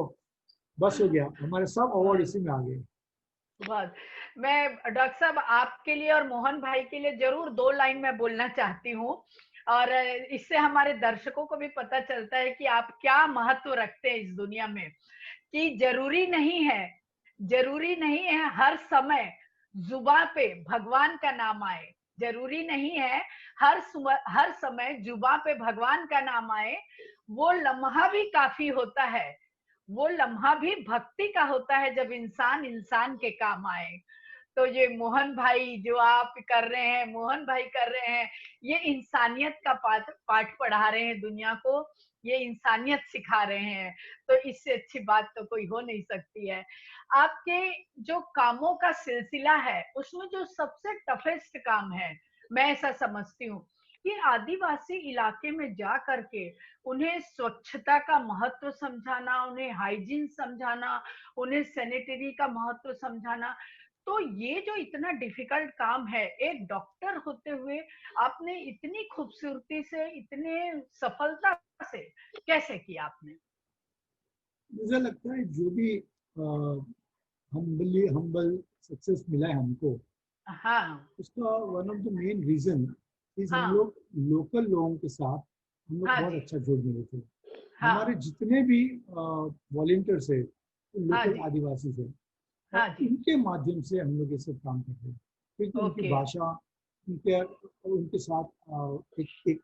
बस हो गया, हमारे सब अवार्ड बहुत, इसी में आ गए। बहुत। मैं डॉक्टर साहब आपके लिए और मोहन भाई के लिए ज़रूर 2 लाइन मैं बोलना चाहती हूँ, और इससे हमारे दर्शकों को भी पता चलता है कि आप क्या महत्व रखते हैं इस दुनिया में। कि जरूरी नहीं है हर समय जुबा पे भगवान का नाम आए। जरूरी नहीं है हर समय जुबा पे भगवान का नाम आए। वो लम्हा भी काफी होता है। वो लम्हा भी भक्ति का होता है जब इंसान इंसान के काम आए। तो ये मोहन भाई जो आप कर रहे हैं, मोहन भाई कर रहे हैं, ये इंसानियत का पाठ पाठ पढ़ा रहे हैं दुनिया को। ये इंसानियत सिखा रहे हैं। तो इससे अच्छी बात तो कोई हो नहीं सकती है। आपके जो कामों का सिलसिला है, उसमें जो सबसे टफेस्ट काम है, मैं ऐसा समझती हूँ कि आदिवासी इलाके में जा करके उन्हें स्वच्छता का महत्व समझाना, उन्हें हाइजीन समझाना, उन्हें सैनिटरी का महत्व समझाना। तो ये जो इतना डिफिकल्ट काम है, एक डॉक्टर होते हुए आपने इतनी खूबसूरती से, इतने सफलता से कैसे किया आपने? मुझे लगता है जो भी हम्बल सक्सेस मिला है हमको, हाँ, उसका one of the main reason is हम हाँ, लोग लोकल लोगों के साथ हम लोग हाँ बहुत जी, अच्छा जुड़ मिले थे। हमारे हाँ, जितने भी वॉलेंटियर्स है वो हाँ लोकल जी, आदिवासी थे, हाँ और जी, उनके माध्यम से हम लोग ये सब काम कर रहे हैं, क्योंकि उनकी ओके, भाषा, उनके उनके साथ एक एक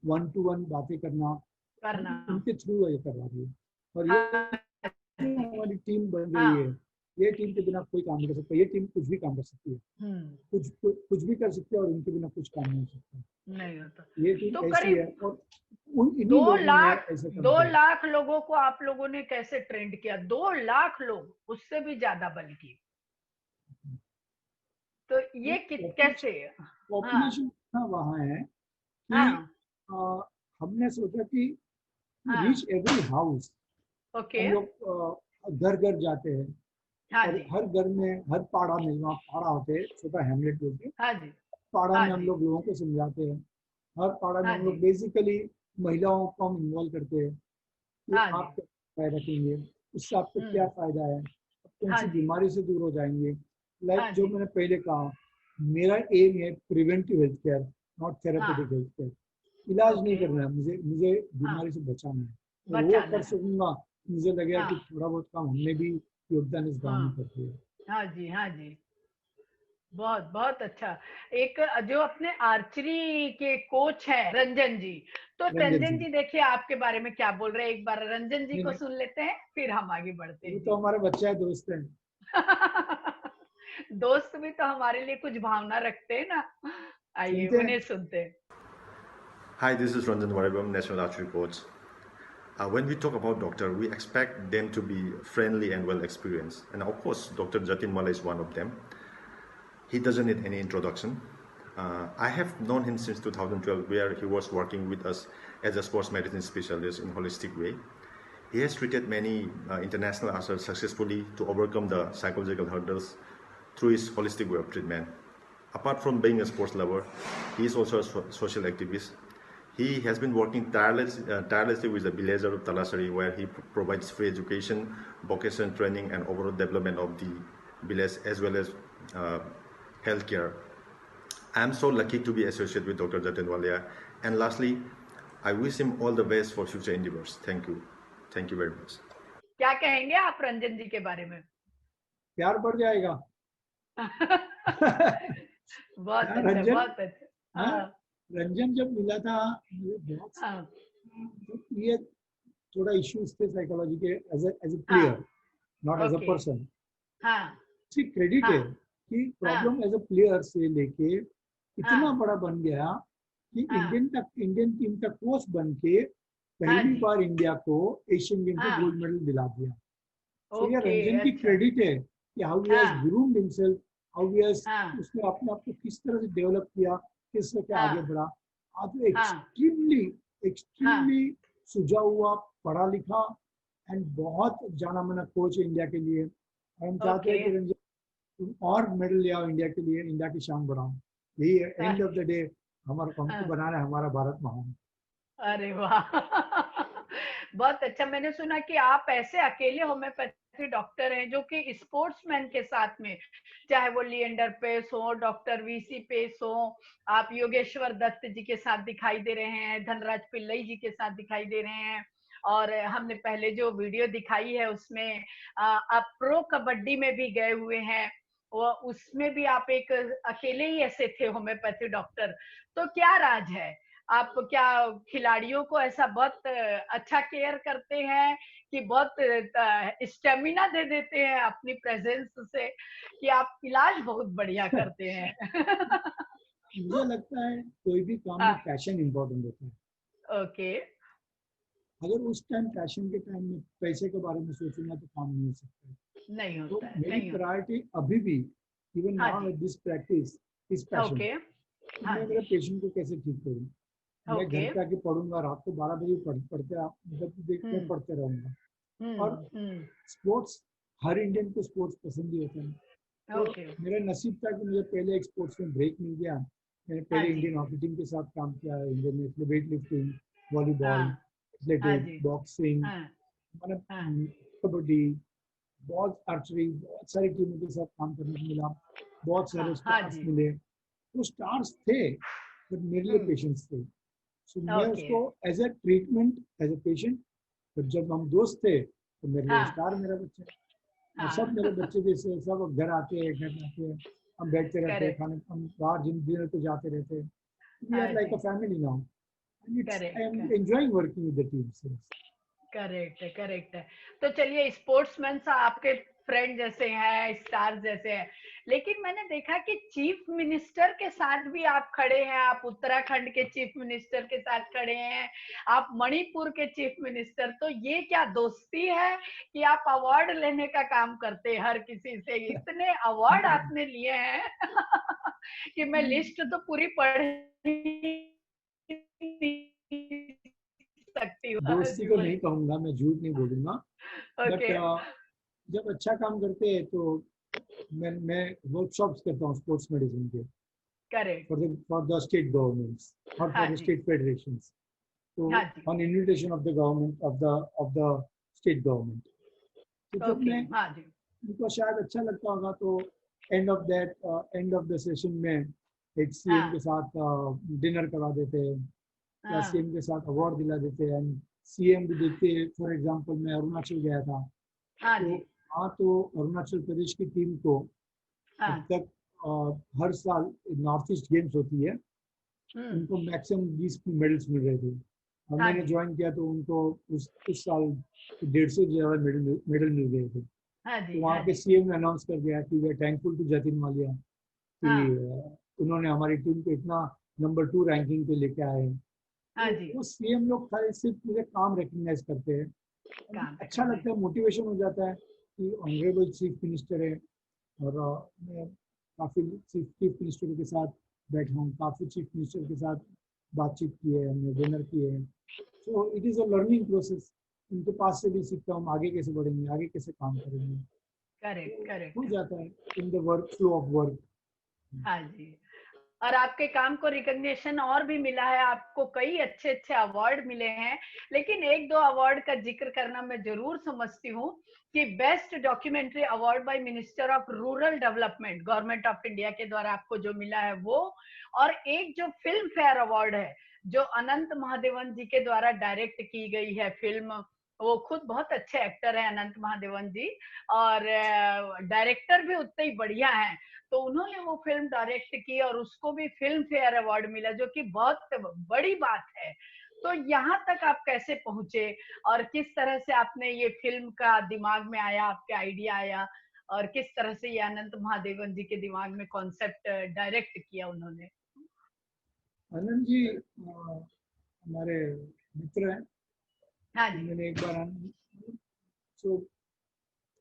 वन टू वन बातें करना, करना। हम उनके थ्रू ये करवा रही है। और ये हाँ जो जी, हमारी टीम बन गई है, हाँ, ये टीम के बिना कोई काम नहीं कर सकता, ये टीम कुछ भी काम कर सकती है, हुँ, कुछ भी कर सकते हैं, और इनके बिना कुछ काम नहीं हो सकता। नहीं होता। ये टीम तो ऐसी है, करीब और उन इन्हीं 2 लोगों ने लाख ऐसा काम 2 किया। लाख लोगों को आप लोगों ने कैसे ट्रेंड किया? 2 लाख लोग, उससे भी ज़्यादा बल्कि। तो ये कित कैसे? हाँ, पॉपुलेशन इतना वहाँ है कि हाँ, अ, हमने सोचा कि हाँ, रीच एवरी हाउस। ओके, हम लोग घर घर जाते हैं, हाँ और जी, हर घर में, हर पाड़ा में, वहाँ पाड़ा होते हैं, छोटा हेमलेट बोलते हैं, हाँ जी, पाड़ा हाँ में हम जी, लोग लोगों को समझाते हैं। हर पाड़ा में हाँ हम लोग जी, बेसिकली महिलाओं को हम इन्वॉल्व करते हैं कि हाँ जी, आप क्या फायदा रखेंगे, उससे आपको क्या हुँ, फायदा है, आप कौन हाँ सी जी, बीमारी से दूर हो जाएंगे। लाइक हाँ जो जी, मैंने पहले कहा, मेरा एम है प्रिवेंटिव हेल्थ केयर, नॉट हाँ, थेरेपेटिक हेल्थ केयर। इलाज नहीं ओके, करना है मुझे, मुझे हाँ, बीमारी से बचाना है, और वो बचाना कर है, सकूंगा। मुझे लगेगा कि हाँ, थोड़ा बहुत काम हमने भी योगदान इस गाँव में हाँ, कर दिया। हाँ जी, हाँ जी। बहुत, बहुत अच्छा। एक जो अपने आर्चरी के कोच हैं रंजन जी, तो रंजन रंजन सिंह, जी देखिए आपके बारे में क्या बोल रहे हैं, एक बार रंजन जी नहीं को नहीं, सुन लेते हैं, फिर हम आगे बढ़ते वो हैं तो जी। हमारे बच्चा है, दोस्त है। दोस्त भी तो हमारे लिए कुछ भावना रखते हैं ना। आइए सुनते हैं। उन्हें सुनते हैं। Hi, this is Ranjan Waribam, National Archery Coach. When we talk about doctor, we expect them to be friendly and well experienced. And of course, Dr. Jatin Mala is one of them. He doesn't need any introduction. I have known him since 2012, where he was working with us as a sports medicine specialist in holistic way. He has treated many international athletes successfully to overcome the psychological hurdles through his holistic way of treatment. Apart from being a sports lover, he is also a social activist. He has been working tirelessly with the village of Talasari, where he provides free education, vocational training, and overall development of the village as well as healthcare. I am so lucky to be associated with Dr. Jatin Walia. And lastly, I wish him all the best for future endeavors. Thank you. Thank you very much. क्या कहेंगे आप रंजन जी के बारे में? प्यार बढ़ जाएगा। बहुत अच्छा, रंजन, बहुत अच्छा। हाँ, रंजन जब मिला था मुझे बहुत ये थोड़ा इश्यूज थे साइकोलॉजी के as a player, not as a person. हाँ, उसकी क्रेडिट है कि प्रॉब्लम एज अ प्लेयर से लेके इतना बड़ा बन गया कि इंडियन टीम का कोच बन के पहली बार इंडिया को एशियन गेम में गोल्ड मेडल दिला दिया। तो ये रंजन की क्रेडिट है कि how he has groomed himself, how he has उसने अपने आप को किस तरह से डेवलप किया, किस तरह से आगे बढ़ा। आज एक्सट्रीमली सुझा हुआ, पढ़ा लिखा एंड बहुत जाना माना कोच है इंडिया के लिए। हम चाहते हैं कि रंजन और मेडल ले आओ इंडिया के लिए, इंडिया की शान बढ़ाओ। यही एंड ऑफ द डे हमको बनाना है हमारा भारत महान। अरे वाह, बहुत अच्छा। मैंने सुना कि आप ऐसे अकेले होम्योपैथी डॉक्टर हैं जो कि स्पोर्ट्समैन के साथ में, चाहे वो लिएंडर पेस हो, डॉक्टर वीसी पेस हो, आप योगेश्वर दत्त जी के साथ दिखाई दे रहे हैं, धनराज पिल्लई जी के साथ दिखाई दे रहे हैं, और हमने पहले जो वीडियो दिखाई है उसमें आप प्रो कबड्डी में भी गए हुए हैं, वो उसमें भी आप एक अकेले ही ऐसे थे होम्योपैथी डॉक्टर। तो क्या राज है? आप क्या खिलाड़ियों को ऐसा बहुत अच्छा केयर करते हैं कि बहुत स्टेमिना दे देते हैं अपनी प्रेजेंस से, कि आप इलाज बहुत बढ़िया करते हैं? मुझे लगता है कोई भी काम में पैशन इम्पोर्टेंट होता है। ओके। अगर उस टाइम पैशन के टाइम में पैसे के बारे में सोचूंगा तो काम नहीं हो सकता। नहीं होता है। तो मेरी प्रायोरिटी अभी भी even now at this practice is passion. मैं मेरे पेशेंट को कैसे ठीक करूं। मैं घर पे आके पढ़ूंगा, रात को 12 बजे पढ़ते रहूंगा। और स्पोर्ट्स, हर इंडियन को स्पोर्ट्स पसंद ही होता है। तो मेरा नसीब था कि मुझे पहले एक स्पोर्ट्स में ब्रेक मिल गया। मैंने पहले इंडियन हॉकी टीम के साथ काम किया है, इंडियन में weight lifting, volleyball, athletics, boxing, kabaddi, बहुत आर्चरी, बहुत सारी टीमों के साथ काम करने को मिला, बहुत सारे स्टार्स मिले। तो स्टार्स थे बट मेरे लिए पेशेंट्स थे। So, मैं उसको as a treatment, as a patient, तो जब हम दोस्त थे तो मेरे लिए स्टार मेरा बच्चा। सब मेरे बच्चे जैसे, सब घर आते हैं, हम बैठते रहते हैं, खाने, हम बाहर डिनर पे जाते रहते हैं। We are like a family now. And I am enjoying working with the team. Correct है, करेक्ट है। तो चलिए, स्पोर्ट्समैन सा आपके फ्रेंड जैसे हैं, स्टार जैसे हैं, लेकिन मैंने देखा कि चीफ मिनिस्टर के साथ भी आप खड़े हैं। आप उत्तराखंड के चीफ मिनिस्टर के साथ खड़े हैं, आप मणिपुर के चीफ मिनिस्टर। तो ये क्या दोस्ती है कि आप अवार्ड लेने का काम करते हैं हर किसी से? इतने अवार्ड आपने लिए हैं कि मैं लिस्ट तो पूरी पढ़ सकती हूँ। दोस्ती को नहीं कहूंगा, मैं झूठ नहीं बोलूंगा। बट जब अच्छा काम करते हैं तो मैं वर्कशॉप्स करता हूँ स्पोर्ट्स मेडिसिन के, correct, for the state governments और फॉर द स्टेट फेडरेशंस, तो on invitation of the government of the state government. तो जब मैं उनको शायद अच्छा लगता होगा तो एंड ऑफ द सेशन में एक सीएम के साथ डिनर करवा देते हैं, या सीएम के साथ अवार्ड दिला देते हैं। सीएम भी देखते हैं। फॉर एग्जांपल मैं अरुणाचल गया था, तो अरुणाचल प्रदेश की टीम को अब तक हर साल नॉर्थ ईस्ट गेम्स होती है, उनको मैक्सिमम 20 मेडल्स मिल रहे थे। और मैंने ज्वाइन किया तो उनको उस साल 150 से ज्यादा मेडल मिल गए थे। तो वहाँ के सीएम ने अनाउंस कर दिया कि we are thankful to Jatin Walia कि उन्होंने हमारी टीम को इतना नंबर 2 रैंकिंग पे लेके आए हैं। तो सीएम लोग खाली सिर्फ मुझे काम रिकॉग्नाइज करते हैं, अच्छा लगता है, मोटिवेशन हो जाता है कि ऑनरेबल चीफ मिनिस्टर है। और मैं काफ़ी चीफ मिनिस्टर के साथ बैठा हूँ, काफ़ी चीफ मिनिस्टर के साथ बातचीत की है, हमने डिनर किए हैं। So it is a learning process. उनके पास से भी सीखता हूँ आगे कैसे बढ़ेंगे, आगे कैसे काम करेंगे। करेक्ट, हो करेक्ट। जाता है in the work flow of work. हाँ जी। और आपके काम को रिकॉग्निशन और भी मिला है, आपको कई अच्छे-अच्छे अवार्ड मिले हैं। लेकिन 1-2 अवार्ड का ज़िक्र करना मैं ज़रूर समझती हूँ कि best documentary award bye minister of rural development, government of India के द्वारा आपको जो मिला है वो, और एक जो फ़िल्म फेयर अवार्ड है, जो अनंत महादेवन जी के द्वारा डायरेक्ट की गई है फ़िल्म। वो खुद बहुत अच्छे एक्टर हैं अनंत महादेवन जी, और डायरेक्टर भी उतने ही बढ़िया हैं। तो उन्होंने वो फ़िल्म डायरेक्ट की और उसको भी फ़िल्म फेयर अवार्ड मिला, जो कि बहुत बड़ी बात है। तो यहाँ तक आप कैसे पहुँचे और किस तरह से आपने ये फ़िल्म का दिमाग में आया, आपके आइडिया आया, और किस तरह से ये अनंत महादेवन जी के दिमाग में कॉन्सेप्ट डायरेक्ट किया उन्होंने? आनंद जी हमारे मित्र हैं। हाँ तो जी, मैंने एक बार सो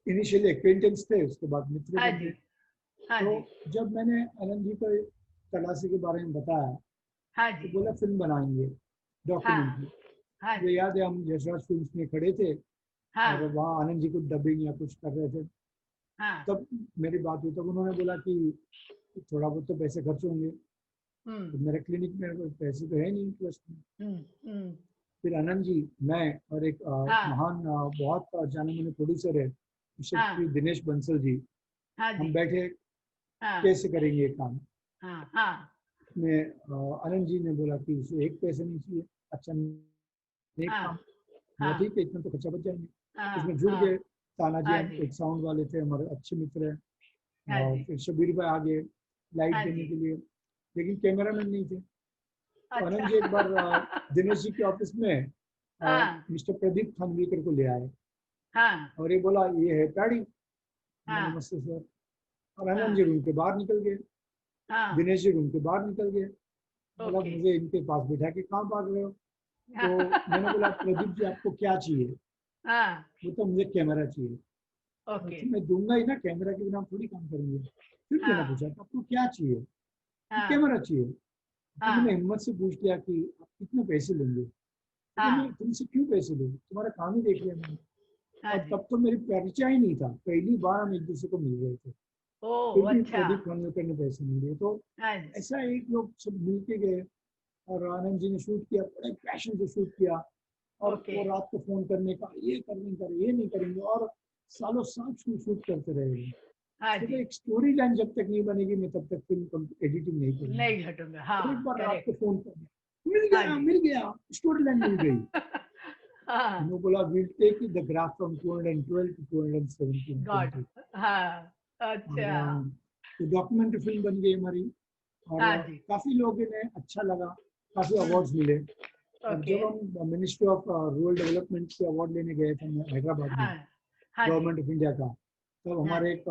इनिशियली एक्वेंटेंस थे, उसके बाद मित्र हाँ बन जी, गए। हाँ तो जी, जब मैंने आनंद जी को तलाशी के बारे में बताया हाँ तो जी, बोला फिल्म बनाएंगे, हाँ, डॉक्यूमेंट्री। हाँ मुझे जी, याद है हम यशराज फिल्म्स में खड़े थे और हाँ, वहाँ आनंद जी को डबिंग या कुछ कर रहे थे। हाँ, तब मेरी बात हुई, तब उन्होंने बोला कि थोड़ा बहुत तो पैसे खर्च होंगे। हुँ, तो मेरे क्लिनिक में कोई पैसे तो है नहीं ट्रस्ट में। हुँ, हुँ, फिर आनंद जी, मैं और एक हाँ, महान बहुत जाने माने प्रोड्यूसर है हाँ, श्री दिनेश बंसल जी, हाँ हम जी, बैठे हाँ, कैसे करेंगे ये काम। हाँ, हाँ, उसमें आनंद जी ने बोला कि उसे एक पैसे नहीं चाहिए। अच्छा, एक हाँ, काम, बोला हाँ, ठीक है, इतना तो खर्चा बच जाएंगे। उसमें हाँ, जुड़ हाँ, गए। ताना जी, हाँ हम जी, एक साउंड वाले थे, हमारे अच्छे मित्र हैं। हाँ और जी, फिर शबीर भाई आ गए लाइट हाँ देने जी। के लिए, लेकिन कैमरामैन नहीं थे। तो अच्छा। आनंद जी एक बार दिनेश जी के ऑफिस में हाँ, मिस्टर प्रदीप खानविलकर को ले आए हाँ, और ये बोला ये है पैडी। हाँ, नमस्ते सर। और आनंद जी हाँ, रूम के बाहर निकल गए, हाँ, दिनेश जी रूम के बाहर निकल गए। बोला ओके। मुझे इनके पास बिठा के कहाँ भाग रहे हो। तो मैंने बोला प्रदीप जी आपको क्या चाहिए। हाँ, वो तो मुझे कैमरा चाहिए। ओके। तो मैं दूंगा ही ना, कैमरा के बिना हम थोड़ी काम करेंगे। फिर मैंने हाँ, पूछा तो आपको क्या चाहिए। तो हाँ, कैमरा चाहिए। तो मैंने हाँ, हिम्मत से पूछ लिया कि आप कितने पैसे लेंगे। तो मैं हाँ, तुमसे क्यों पैसे लूँ, तुम्हारा काम ही देख लिया मैंने। हाँ और जी। तब तो मेरी परिचय ही नहीं था, पहली बार हम एक दूसरे को मिल रहे थे। फिर ओह! भी अच्छा। प्रदीप खानविलकर ने पैसे नहीं दिए। तो हाँ जी, ऐसा एक लोग सब मिल के गए और आनंद जी ने शूट किया, बड़े पैशन से शूट किया। और ओके। वो रात को फोन करने का, ये करने का, ये नहीं करेंगे, और सालों साल शूट करते रहे। हाँ तो जी, एक स्टोरी लाइन जब तक नहीं बनेगी मैं तब तक फिल्म एडिटिंग नहीं करूंगा। नहीं घटूँगा। और एक हाँ, बार रात को करेक्ट। फोन कर दिया, हाँ जी। मिल गया, स्टोरी लाइन मिल गई। हाँ, उन्होंने बोला will take the graph from 212 to 217 God. 20। हाँ, और अच्छा। तो डॉक्यूमेंट्री फिल्म बन गई हमारी। और हाँ जी। काफी लोगों ने अच्छा लगा, काफी हुँ, अवार्ड्स मिले। और ओके। जब हम मिनिस्ट्री ऑफ रूरल डेवलपमेंट के अवार्ड लेने गए थे हैदराबाद में, हाँ, हाँ जी, गवर्नमेंट ऑफ इंडिया का, तब हाँ हमारे जी, एक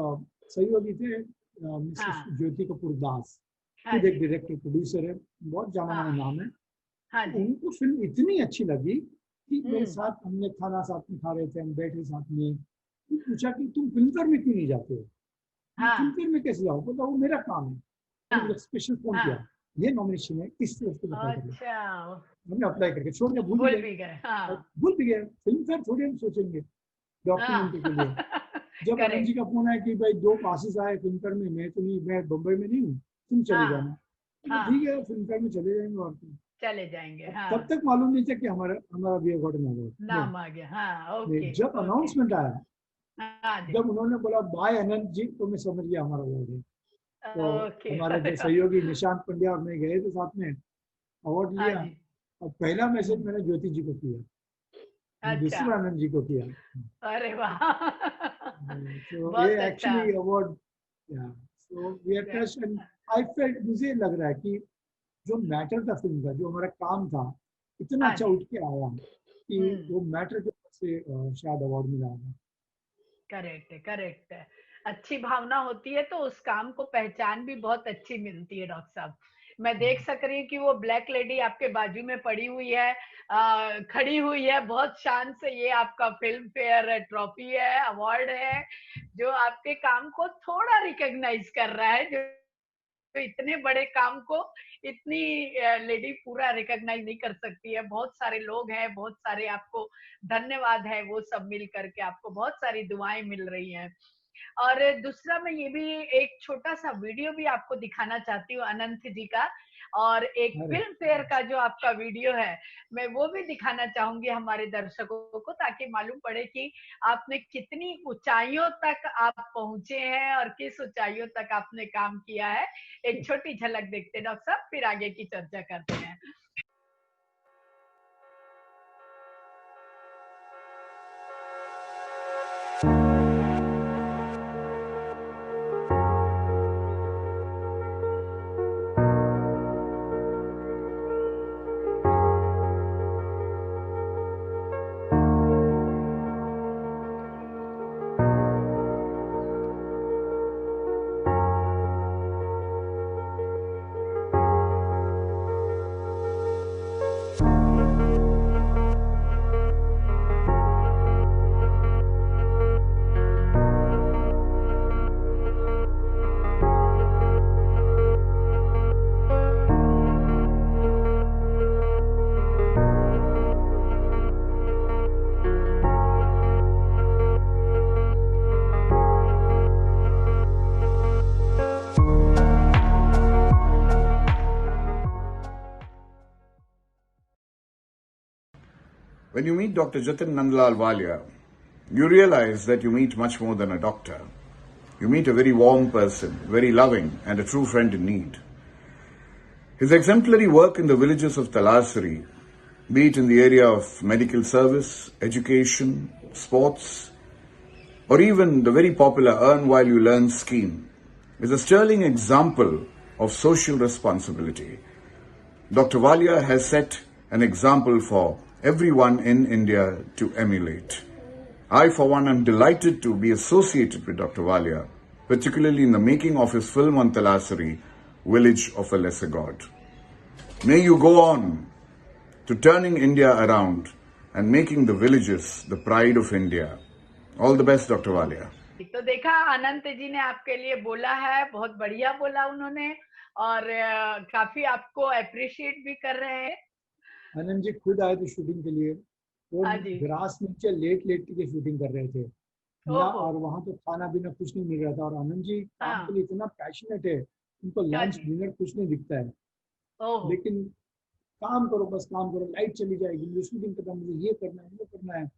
सहयोगी थे मिसेस हाँ, ज्योति कपूर दास। हाँ खुद एक जी, डायरेक्टर प्रोड्यूसर है, बहुत जाना माना हाँ, नाम है। हाँ तो जी। उनको फिल्म इतनी अच्छी लगी कि मेरे हुँ, साथ, हमने खाना साथ में खा रहे थे, हम बैठे साथ में। तो पूछा कि तुम फिल्म फेयर में क्यों नहीं जाते हो। मैं फिल्म हाँ, फेयर में कैसे जाऊँ, बोला वो मेरा काम है। मैंने मुझे हाँ, स्पेशल फोन किया, हाँ। ये नॉमिनेशन है, इस तरह से अप्लाई कर लो। अच्छा, हमने अप्लाई करके छोड़ दिया, भूल भी भूल गए। भी गए। और हाँ, भूल भी गए, फिल्म फेयर थोड़ी हम सोचेंगे हाँ। डॉक्यूमेंट्री के लिए। जब आनंद जी करेक्ट। का फोन आया कि भाई 2 पासेस आए फिल्म फेयर में, मैं तो नहीं, मैं बम्बई में नहीं हूँ, तुम चले हाँ, जाना। तो ठीक हाँ, है, फिल्म फेयर में चले जाएंगे और क्या। चले जाएँगे। अब तब हाँ, तक मालूम नहीं था कि हमारा हमारा भी अवार्ड में अवार्ड नहीं। नाम आ गया। हाँ, नहीं, ओके, जब ओके। अनाउंसमेंट आया, हाँ जी, जब उन्होंने बोला बाय अनंत जी, तो मैं समझ गया हमारा अवार्ड है। तो ओके। हमारे अरे जो वाह! सहयोगी निशांत पंड्या और मैं गए थे साथ में, अवार्ड हाँ लिया। जी। और पहला मैसेज हुँ, मैंने ज्योति जी को किया, अच्छा। दूसरा आनंद जी को किया। अरे वाह! So ये बहुत अच्छा। Actually award, so we are touched and I felt, मुझे लग रहा है कि जो मैटर था फिल्म का, जो हमारा काम था, इतना हाँ अच्छा जी। उठ के आया कि हुँ, वो मैटर के वजह से शायद अवार्ड मिला है। करेक्ट है, करेक्ट है। अच्छी भावना होती है तो उस काम को पहचान भी बहुत अच्छी मिलती है डॉक्टर साहब। मैं देख सक रही हूँ कि वो ब्लैक लेडी आपके बाजू में पड़ी हुई है, खड़ी हुई है बहुत शान से। ये आपका फ़िल्म फेयर ट्रॉफी है, अवार्ड है, जो आपके काम को थोड़ा रिकॉग्नाइज़ कर रहा है, जो तो इतने बड़े काम को इतनी लेडी पूरा रिकॉग्नाइज नहीं कर सकती है। बहुत सारे लोग हैं, बहुत सारे आपको धन्यवाद है, वो सब मिल करके आपको बहुत सारी दुआएं मिल रही हैं। और दूसरा मैं ये भी एक छोटा सा वीडियो भी आपको दिखाना चाहती हूँ अनंत जी का, और एक अरे फिल्म फेयर का जो आपका वीडियो है मैं वो भी दिखाना चाहूंगी हमारे दर्शकों को, ताकि मालूम पड़े कि आपने कितनी ऊंचाइयों तक आप पहुंचे हैं और किस ऊंचाइयों तक आपने काम किया है। एक छोटी झलक देखते हैं डॉक्टर साहब, फिर आगे की चर्चा करते हैं। When you meet Dr. Jatin Nandlal Walia, you realize that you meet much more than a doctor. You meet a very warm person, very loving, and a true friend in need. His exemplary work in the villages of Talasari, be it in the area of medical service, education, sports, or even the very popular Earn While You Learn scheme, is a sterling example of social responsibility. Dr. Walia has set an example for everyone in India to emulate. I, for one, am delighted to be associated with Dr. Walia, particularly in the making of his film on Talasari, Village of a Lesser God. May you go on to turning India around and making the villages the pride of India. All the best, Dr. Walia. तो देखा अनंत जी ने आपके लिए बोला है, बहुत बढ़िया बोला उन्होंने, और काफी आपको अप्रिशिएट भी कर रहे हैं। आनंद जी खुद आए थे शूटिंग के लिए, वो हाँ जी। ग्रास नीचे लेट के शूटिंग कर रहे थे ना, ओहो। और वहाँ तो खाना पीना कुछ नहीं मिल रहा था। और आनंद जी काम हाँ। के लिए इतना पैशनेट है, उनको हाँ लंच जी। डिनर कुछ नहीं दिखता है, ओहो। लेकिन काम करो, बस काम करो, लाइट चली जाएगी, मुझे शूटिंग करना, मुझे ये करना है, वो करना है।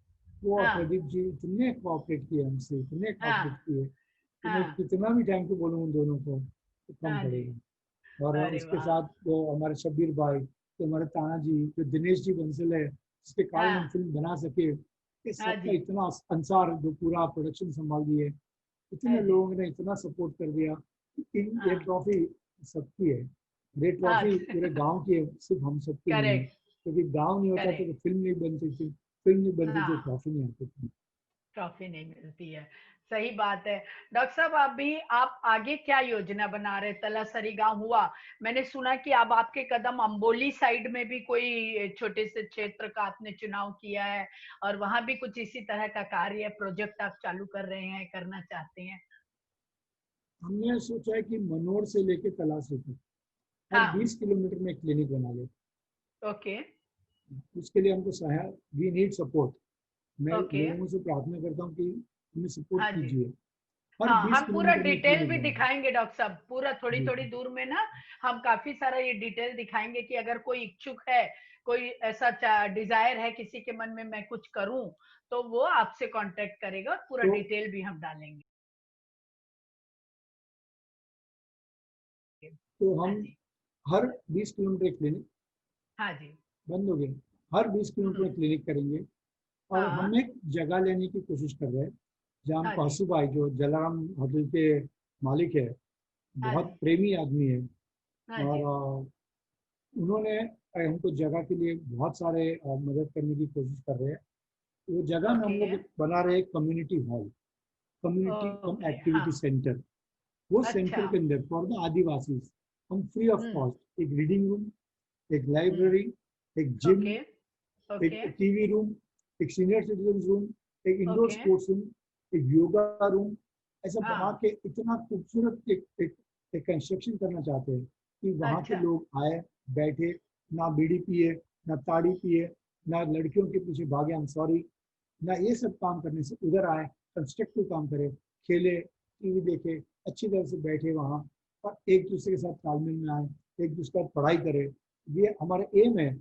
वो हाँ। प्रदीप जी इतने कोऑपरेट किए हमसे, इतने कोऑपरेट किए कि मैं हाँ। कितना भी थैंक यू बोलूँ उन दोनों को तो कम हाँ जी। पड़ेगा। और अरे उसके वाह। साथ वो हमारे शब्बीर भाई, तो हमारे ताना जी, जो दिनेश जी बंसल है, जिसके कारण हम फिल्म बना सके, ये हाँ सबका जी। इतना अंसार जो पूरा प्रोडक्शन संभाल दिए, इतने हाँ जी। लोगों ने इतना सपोर्ट कर दिया कि ये हाँ। ट्रॉफी सबकी है, ये ट्रॉफी पूरे गांव की है, सिर्फ हम सबकी नहीं है। करेक्ट। क्योंकि गांव नहीं होता तो फिल्म नहीं बनती थी, फिल्म नहीं बनती तो हाँ। ट्रॉफी नहीं आती थी। ट्रॉफी नहीं मिलती है, सही बात है। डॉक्टर साहब अभी आप आगे क्या योजना बना रहे? तलासरी गांव हुआ, मैंने सुना कि अब आपके कदम अंबोली साइड में भी कोई छोटे से क्षेत्र का आपने चुनाव किया है, और वहां भी कुछ इसी तरह का कार्य प्रोजेक्ट आप चालू कर रहे हैं, करना चाहते हैं? हमने सोचा है कि मनोर से लेके तलासरी तक हर हाँ। 20 किलोमीटर में एक क्लिनिक बना ले। ओके। उसके लिए हमको सहायता, वी नीड सपोर्ट। मैं ओके। लोगों से प्रार्थना करता हूँ कि हमें सपोर्ट हाँ जी। कीजिए। हर हाँ, 20 हम पूरा किलोमीटर में एक डिटेल क्लिनिक भी बना ले। दिखाएंगे डॉक्टर साहब, पूरा थोड़ी जी। थोड़ी दूर में ना हम काफी सारा ये डिटेल दिखाएंगे कि अगर कोई इच्छुक है, कोई ऐसा डिजायर है किसी के मन में मैं कुछ करूं, तो वो आपसे कांटेक्ट करेगा, और पूरा तो डिटेल भी हम डालेंगे। तो हाँ हम जी। हर 20 किलोमीटर एक क्लिनिक हाँ जी। बंद हो गया, हर 20 किलोमीटर में क्लिनिक करेंगे। और हाँ। हम एक जगह लेने की कोशिश कर रहे हैं जहाँ हाँ जी। कासू भाई, जो जलाराम होटल के मालिक है, हाँ बहुत जी। प्रेमी आदमी है, हाँ और जी। उन्होंने हमको जगह के लिए बहुत सारे मदद करने की कोशिश कर रहे हैं। वो जगह में हम ओके। लोग बना रहे हैं कम्युनिटी हॉल, कम्युनिटी कम ओके। एक्टिविटी हाँ। सेंटर। वो अच्छा। सेंटर के अंदर फॉर द आदिवासी हम फ्री ऑफ कॉस्ट एक रीडिंग रूम, एक लाइब्रेरी, एक जिम, ओके। एक ओके। टीवी रूम, एक सीनियर सिटीजन रूम, एक इंडोर ओके। स्पोर्ट्स रूम, एक योगा रूम, ऐसा बना हाँ। के इतना खूबसूरत एक एक कंस्ट्रक्शन करना चाहते हैं कि वहाँ के अच्छा। लोग आए, बैठे, ना बीड़ी पिए, ना ताड़ी पिए, ना लड़कियों के पीछे भागे, आई एम सॉरी, ना ये सब काम करने से उधर आए, कंस्ट्रक्टिव काम करे, खेले, टीवी देखे, अच्छी तरह से बैठे वहाँ और एक दूसरे के साथ तालमेल में आए, एक दूसरे के साथ पढ़ाई करें, ये हमारा एम है।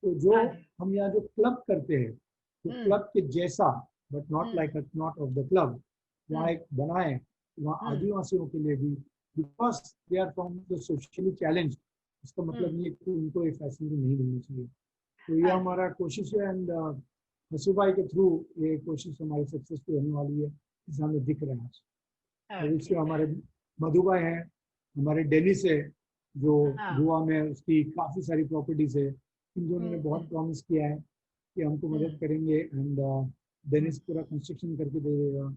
तो जो हाँ जी। हम यहाँ जो क्लब करते हैं, तो क्लब के जैसा, but not like not of the club, वहाँ एक बनाए, वहाँ आदिवासियों के लिए भी, because they are from the socially challenge, इसका मतलब नहीं है कि उनको ये फैसिलिटी नहीं मिलनी चाहिए। तो ये हाँ जी। हमारा कोशिश है एंड हसूभाई के थ्रू ये कोशिश हमारी सक्सेसफुल होने वाली है, इसे हमें दिख रहा है। और इससे ओके। हमारे मधुभाई हैं हमारे दिल्ली से, जो हाँ। गोवा में उसकी काफ़ी सारी प्रॉपर्टीज है, इन दोनों ने बहुत हम्म। प्रॉमिस किया है कि हमको मदद करेंगे एंड डेनिस पूरा कंस्ट्रक्शन करके दे देगा।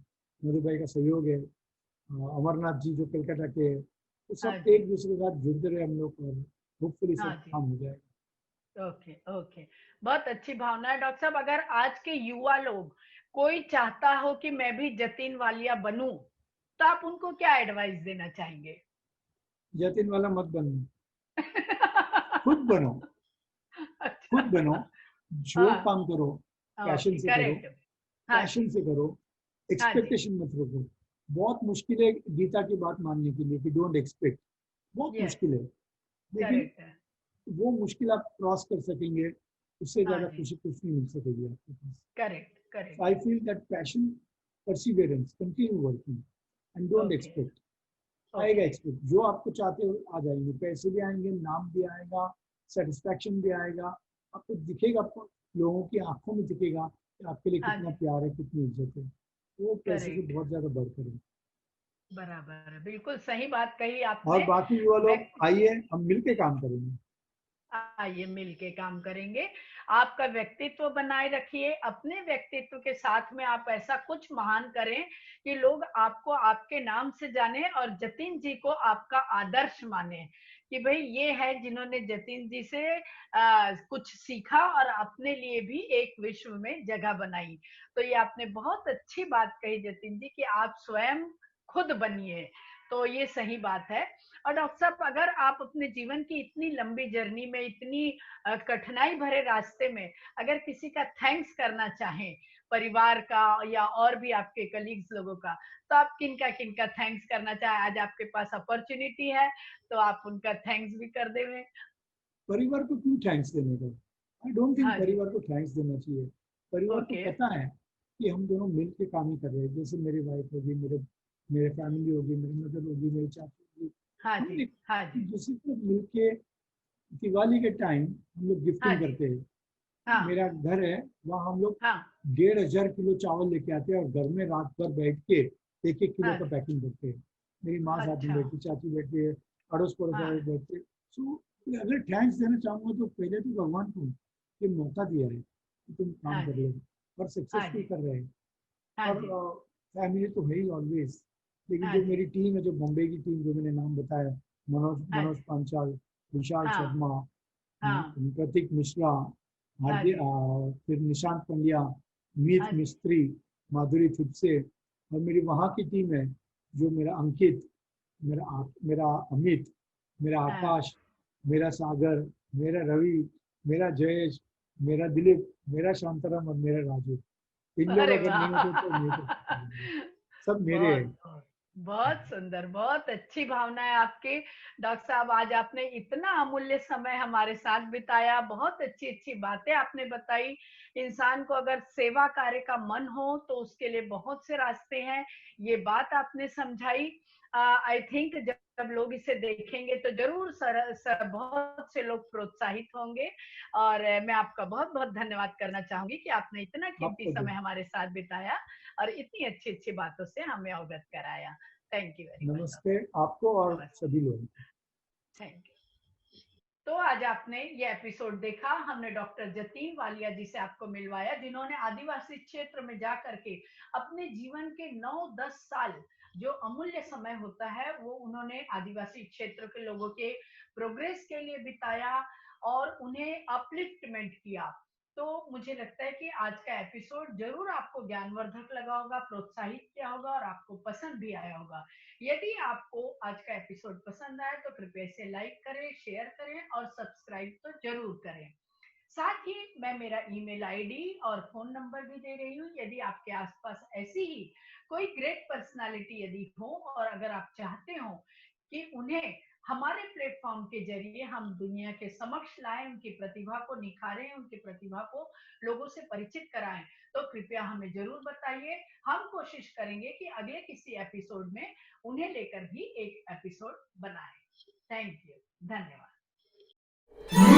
मधुभाई का सहयोग है, अमरनाथ जी जो कलकत्ता के हैं, तो हाँ सब जी। एक दूसरे के साथ जुड़ते रहे हम लोग और होपफुली हाँ सब जी। काम हो जाएगा। Okay okay. बहुत अच्छी भावना है डॉक्टर साहब। अगर आज के युवा लोग कोई चाहता हो कि मैं भी जतिन वालिया बनूं, तो आप उनको क्या एडवाइस देना चाहेंगे? जतिन वाला मत बनो, खुद बनो, खुद अच्छा। बनो, जो हाँ। काम करो पैशन ओके, से करो, करेक्ट। हाँ जी। पैशन से करो, हाँ जी। एक्सपेक्टेशन मत रखो। बहुत मुश्किल है गीता की बात मानने के लिए कि डोंट एक्सपेक्ट, बहुत यस, मुश्किल है, लेकिन करेक्ट है। वो मुश्किल आप क्रॉस कर सकेंगे, उससे हाँ ज़्यादा जी। खुशी कुछ नहीं मिल सकेगी आपके पास। करेक्ट So करेक्ट I है। feel that passion, perseverance, continue working and don't okay expect. आएगा ओके। एक्सपेक्ट, जो आपको चाहते हो आ जाएंगे, पैसे भी आएंगे, नाम भी आएगा, सेटिस्फैक्शन भी आएगा, आपको दिखेगा, आपको लोगों की आंखों में दिखेगा कि आपके लिए हाँ कितना जी। प्यार है, कितनी इज्जत है। वो पैसे से करेक्ट है। बहुत ज्यादा बढ़कर है। बराबर है, बिल्कुल सही बात कही और आपने। बाकी युवा लोग व्यक्ति आइए, हम मिलके काम करेंगे। आइए मिलके काम करेंगे। आपका व्यक्तित्व बनाए रखिए, अपने व्यक्तित्व के साथ में आप ऐसा कुछ महान करें कि लोग आपको आपके नाम से जाने और जतिन जी को आपका आदर्श माने कि भाई ये है जिन्होंने जतिन जी से कुछ सीखा और अपने लिए भी एक विश्व में जगह बनाई। तो ये आपने बहुत अच्छी बात कही जतिन जी कि आप स्वयं खुद बनिए, तो ये सही बात है। और डॉक्टर साहब, अगर आप अपने जीवन की इतनी लंबी जर्नी में, इतनी कठिनाई भरे रास्ते में अगर किसी का थैंक्स करना चाहें, परिवार का या और भी आपके कलीग्स लोगों का, तो आप किनका थैंक्स करना चाहें? आज आपके पास अपॉर्चुनिटी है तो आप उनका थैंक्स भी कर देंगे। परिवार को क्यों थैंक्स देने का? आई डोंट थिंक हाँ जी। परिवार को थैंक्स देना चाहिए। परिवार को ओके। पता है कि हम दोनों मिल के काम ही कर रहे हैं। जैसे मेरी वाइफ होगी, मेरे मेरे फैमिली होगी, मेरी मदर होगी, मेरी चाची होगी, हाँ हम जी। एक हाँ जी। दूसरे को मिलके दिवाली के टाइम हम लोग हाँ गिफ्टिंग जी। करते हैं। हाँ। मेरा घर है, वहाँ हम लोग हाँ। 1,500 किलो चावल लेके आते हैं और घर में रात भर बैठ के 1-1 किलो हाँ का जी। पैकिंग करते हैं। मेरी माँ साथ में अच्छा। बैठती, चाची बैठती है, अड़ोस पड़ोस हाँ। वाले बैठते हैं। सो अगर थैंक्स देना चाहूँगा तो पहले तो भगवान को ये मौका दिया है कि तुम काम हाँ कर जी। लो और हाँ सक्सेसफुल जी। कर रहे हैं। हाँ और जी। फैमिली तो है ही ऑलवेज, लेकिन हाँ जो जी। मेरी टीम है, जो बॉम्बे की टीम, जो मैंने नाम बताया, मनोज हाँ मनोज जी। पांचाल, विशाल हाँ। शर्मा, हाँ। प्रतीक मिश्रा, हाँ हार्दिक, जी। फिर निशांत पंड्या, मीत हाँ जी। मिस्त्री, माधुरी थुपसे, और मेरी वहाँ की टीम है, जो मेरा अंकित, मेरा अमित, मेरा हाँ। आकाश, मेरा सागर, मेरा रवि, मेरा जयेश, मेरा दिलीप, मेरा शांताराम और मेरा राजू। इन लोग अरे अगर नहीं वाह! होते तो नहीं कर सकते, सब मेरे बहुत, हैं। बहुत, बहुत सुंदर, बहुत अच्छी भावना है आपकी। डॉक्टर साहब, आज आपने इतना अमूल्य समय हमारे साथ बिताया, बहुत अच्छी-अच्छी बातें आपने बताई। इंसान को अगर सेवा कार्य का मन हो, तो उसके लिए बहुत से रास्ते हैं, ये बात आपने समझाई। आई थिंक जब लोग इसे देखेंगे तो ज़रूर बहुत से लोग प्रोत्साहित होंगे और मैं आपका बहुत-बहुत धन्यवाद करना चाहूँगी कि आपने इतना कीमती आपको भी समय हमारे साथ बिताया और इतनी अच्छी-अच्छी बातों से हमें अवगत कराया। थैंक यू वेरी मच नमस्ते डॉक्टर। आपको और नमस्ते। सभी लोगों को। Thank you. तो आज आपने ये एपिसोड देखा, हमने डॉक्टर जतीन वालिया जी से आपको मिलवाया, जिन्होंने आदिवासी क्षेत्र में जा करके अपने जीवन के 9-10 साल, जो अमूल्य समय होता है, वो उन्होंने आदिवासी क्षेत्र के लोगों के प्रोग्रेस के लिए बिताया और उन्हें अपलिफ्टमेंट किया। तो मुझे लगता है कि आज का एपिसोड जरूर आपको ज्ञानवर्धक लगा होगा, प्रोत्साहित किया होगा और आपको पसंद भी आया होगा। यदि आपको आज का एपिसोड पसंद आया तो कृपया इसे लाइक करें, शेयर करें और सब्सक्राइब तो जरूर करें। साथ ही मैं मेरा ईमेल आईडी और फोन नंबर भी दे रही हूँ। यदि आपके आसपास ऐसी ही कोई ग्रेट पर्सनालिटी यदि हो और अगर आप चाहते हो कि उन्हें हमारे प्लेटफॉर्म के जरिए हम दुनिया के समक्ष लाएं, उनकी प्रतिभा को निखारें, उनकी प्रतिभा को लोगों से परिचित कराएं, तो कृपया हमें जरूर बताइए। हम कोशिश करेंगे कि अगले किसी एपिसोड में उन्हें लेकर भी एक एपिसोड बनाएं। थैंक यू, धन्यवाद।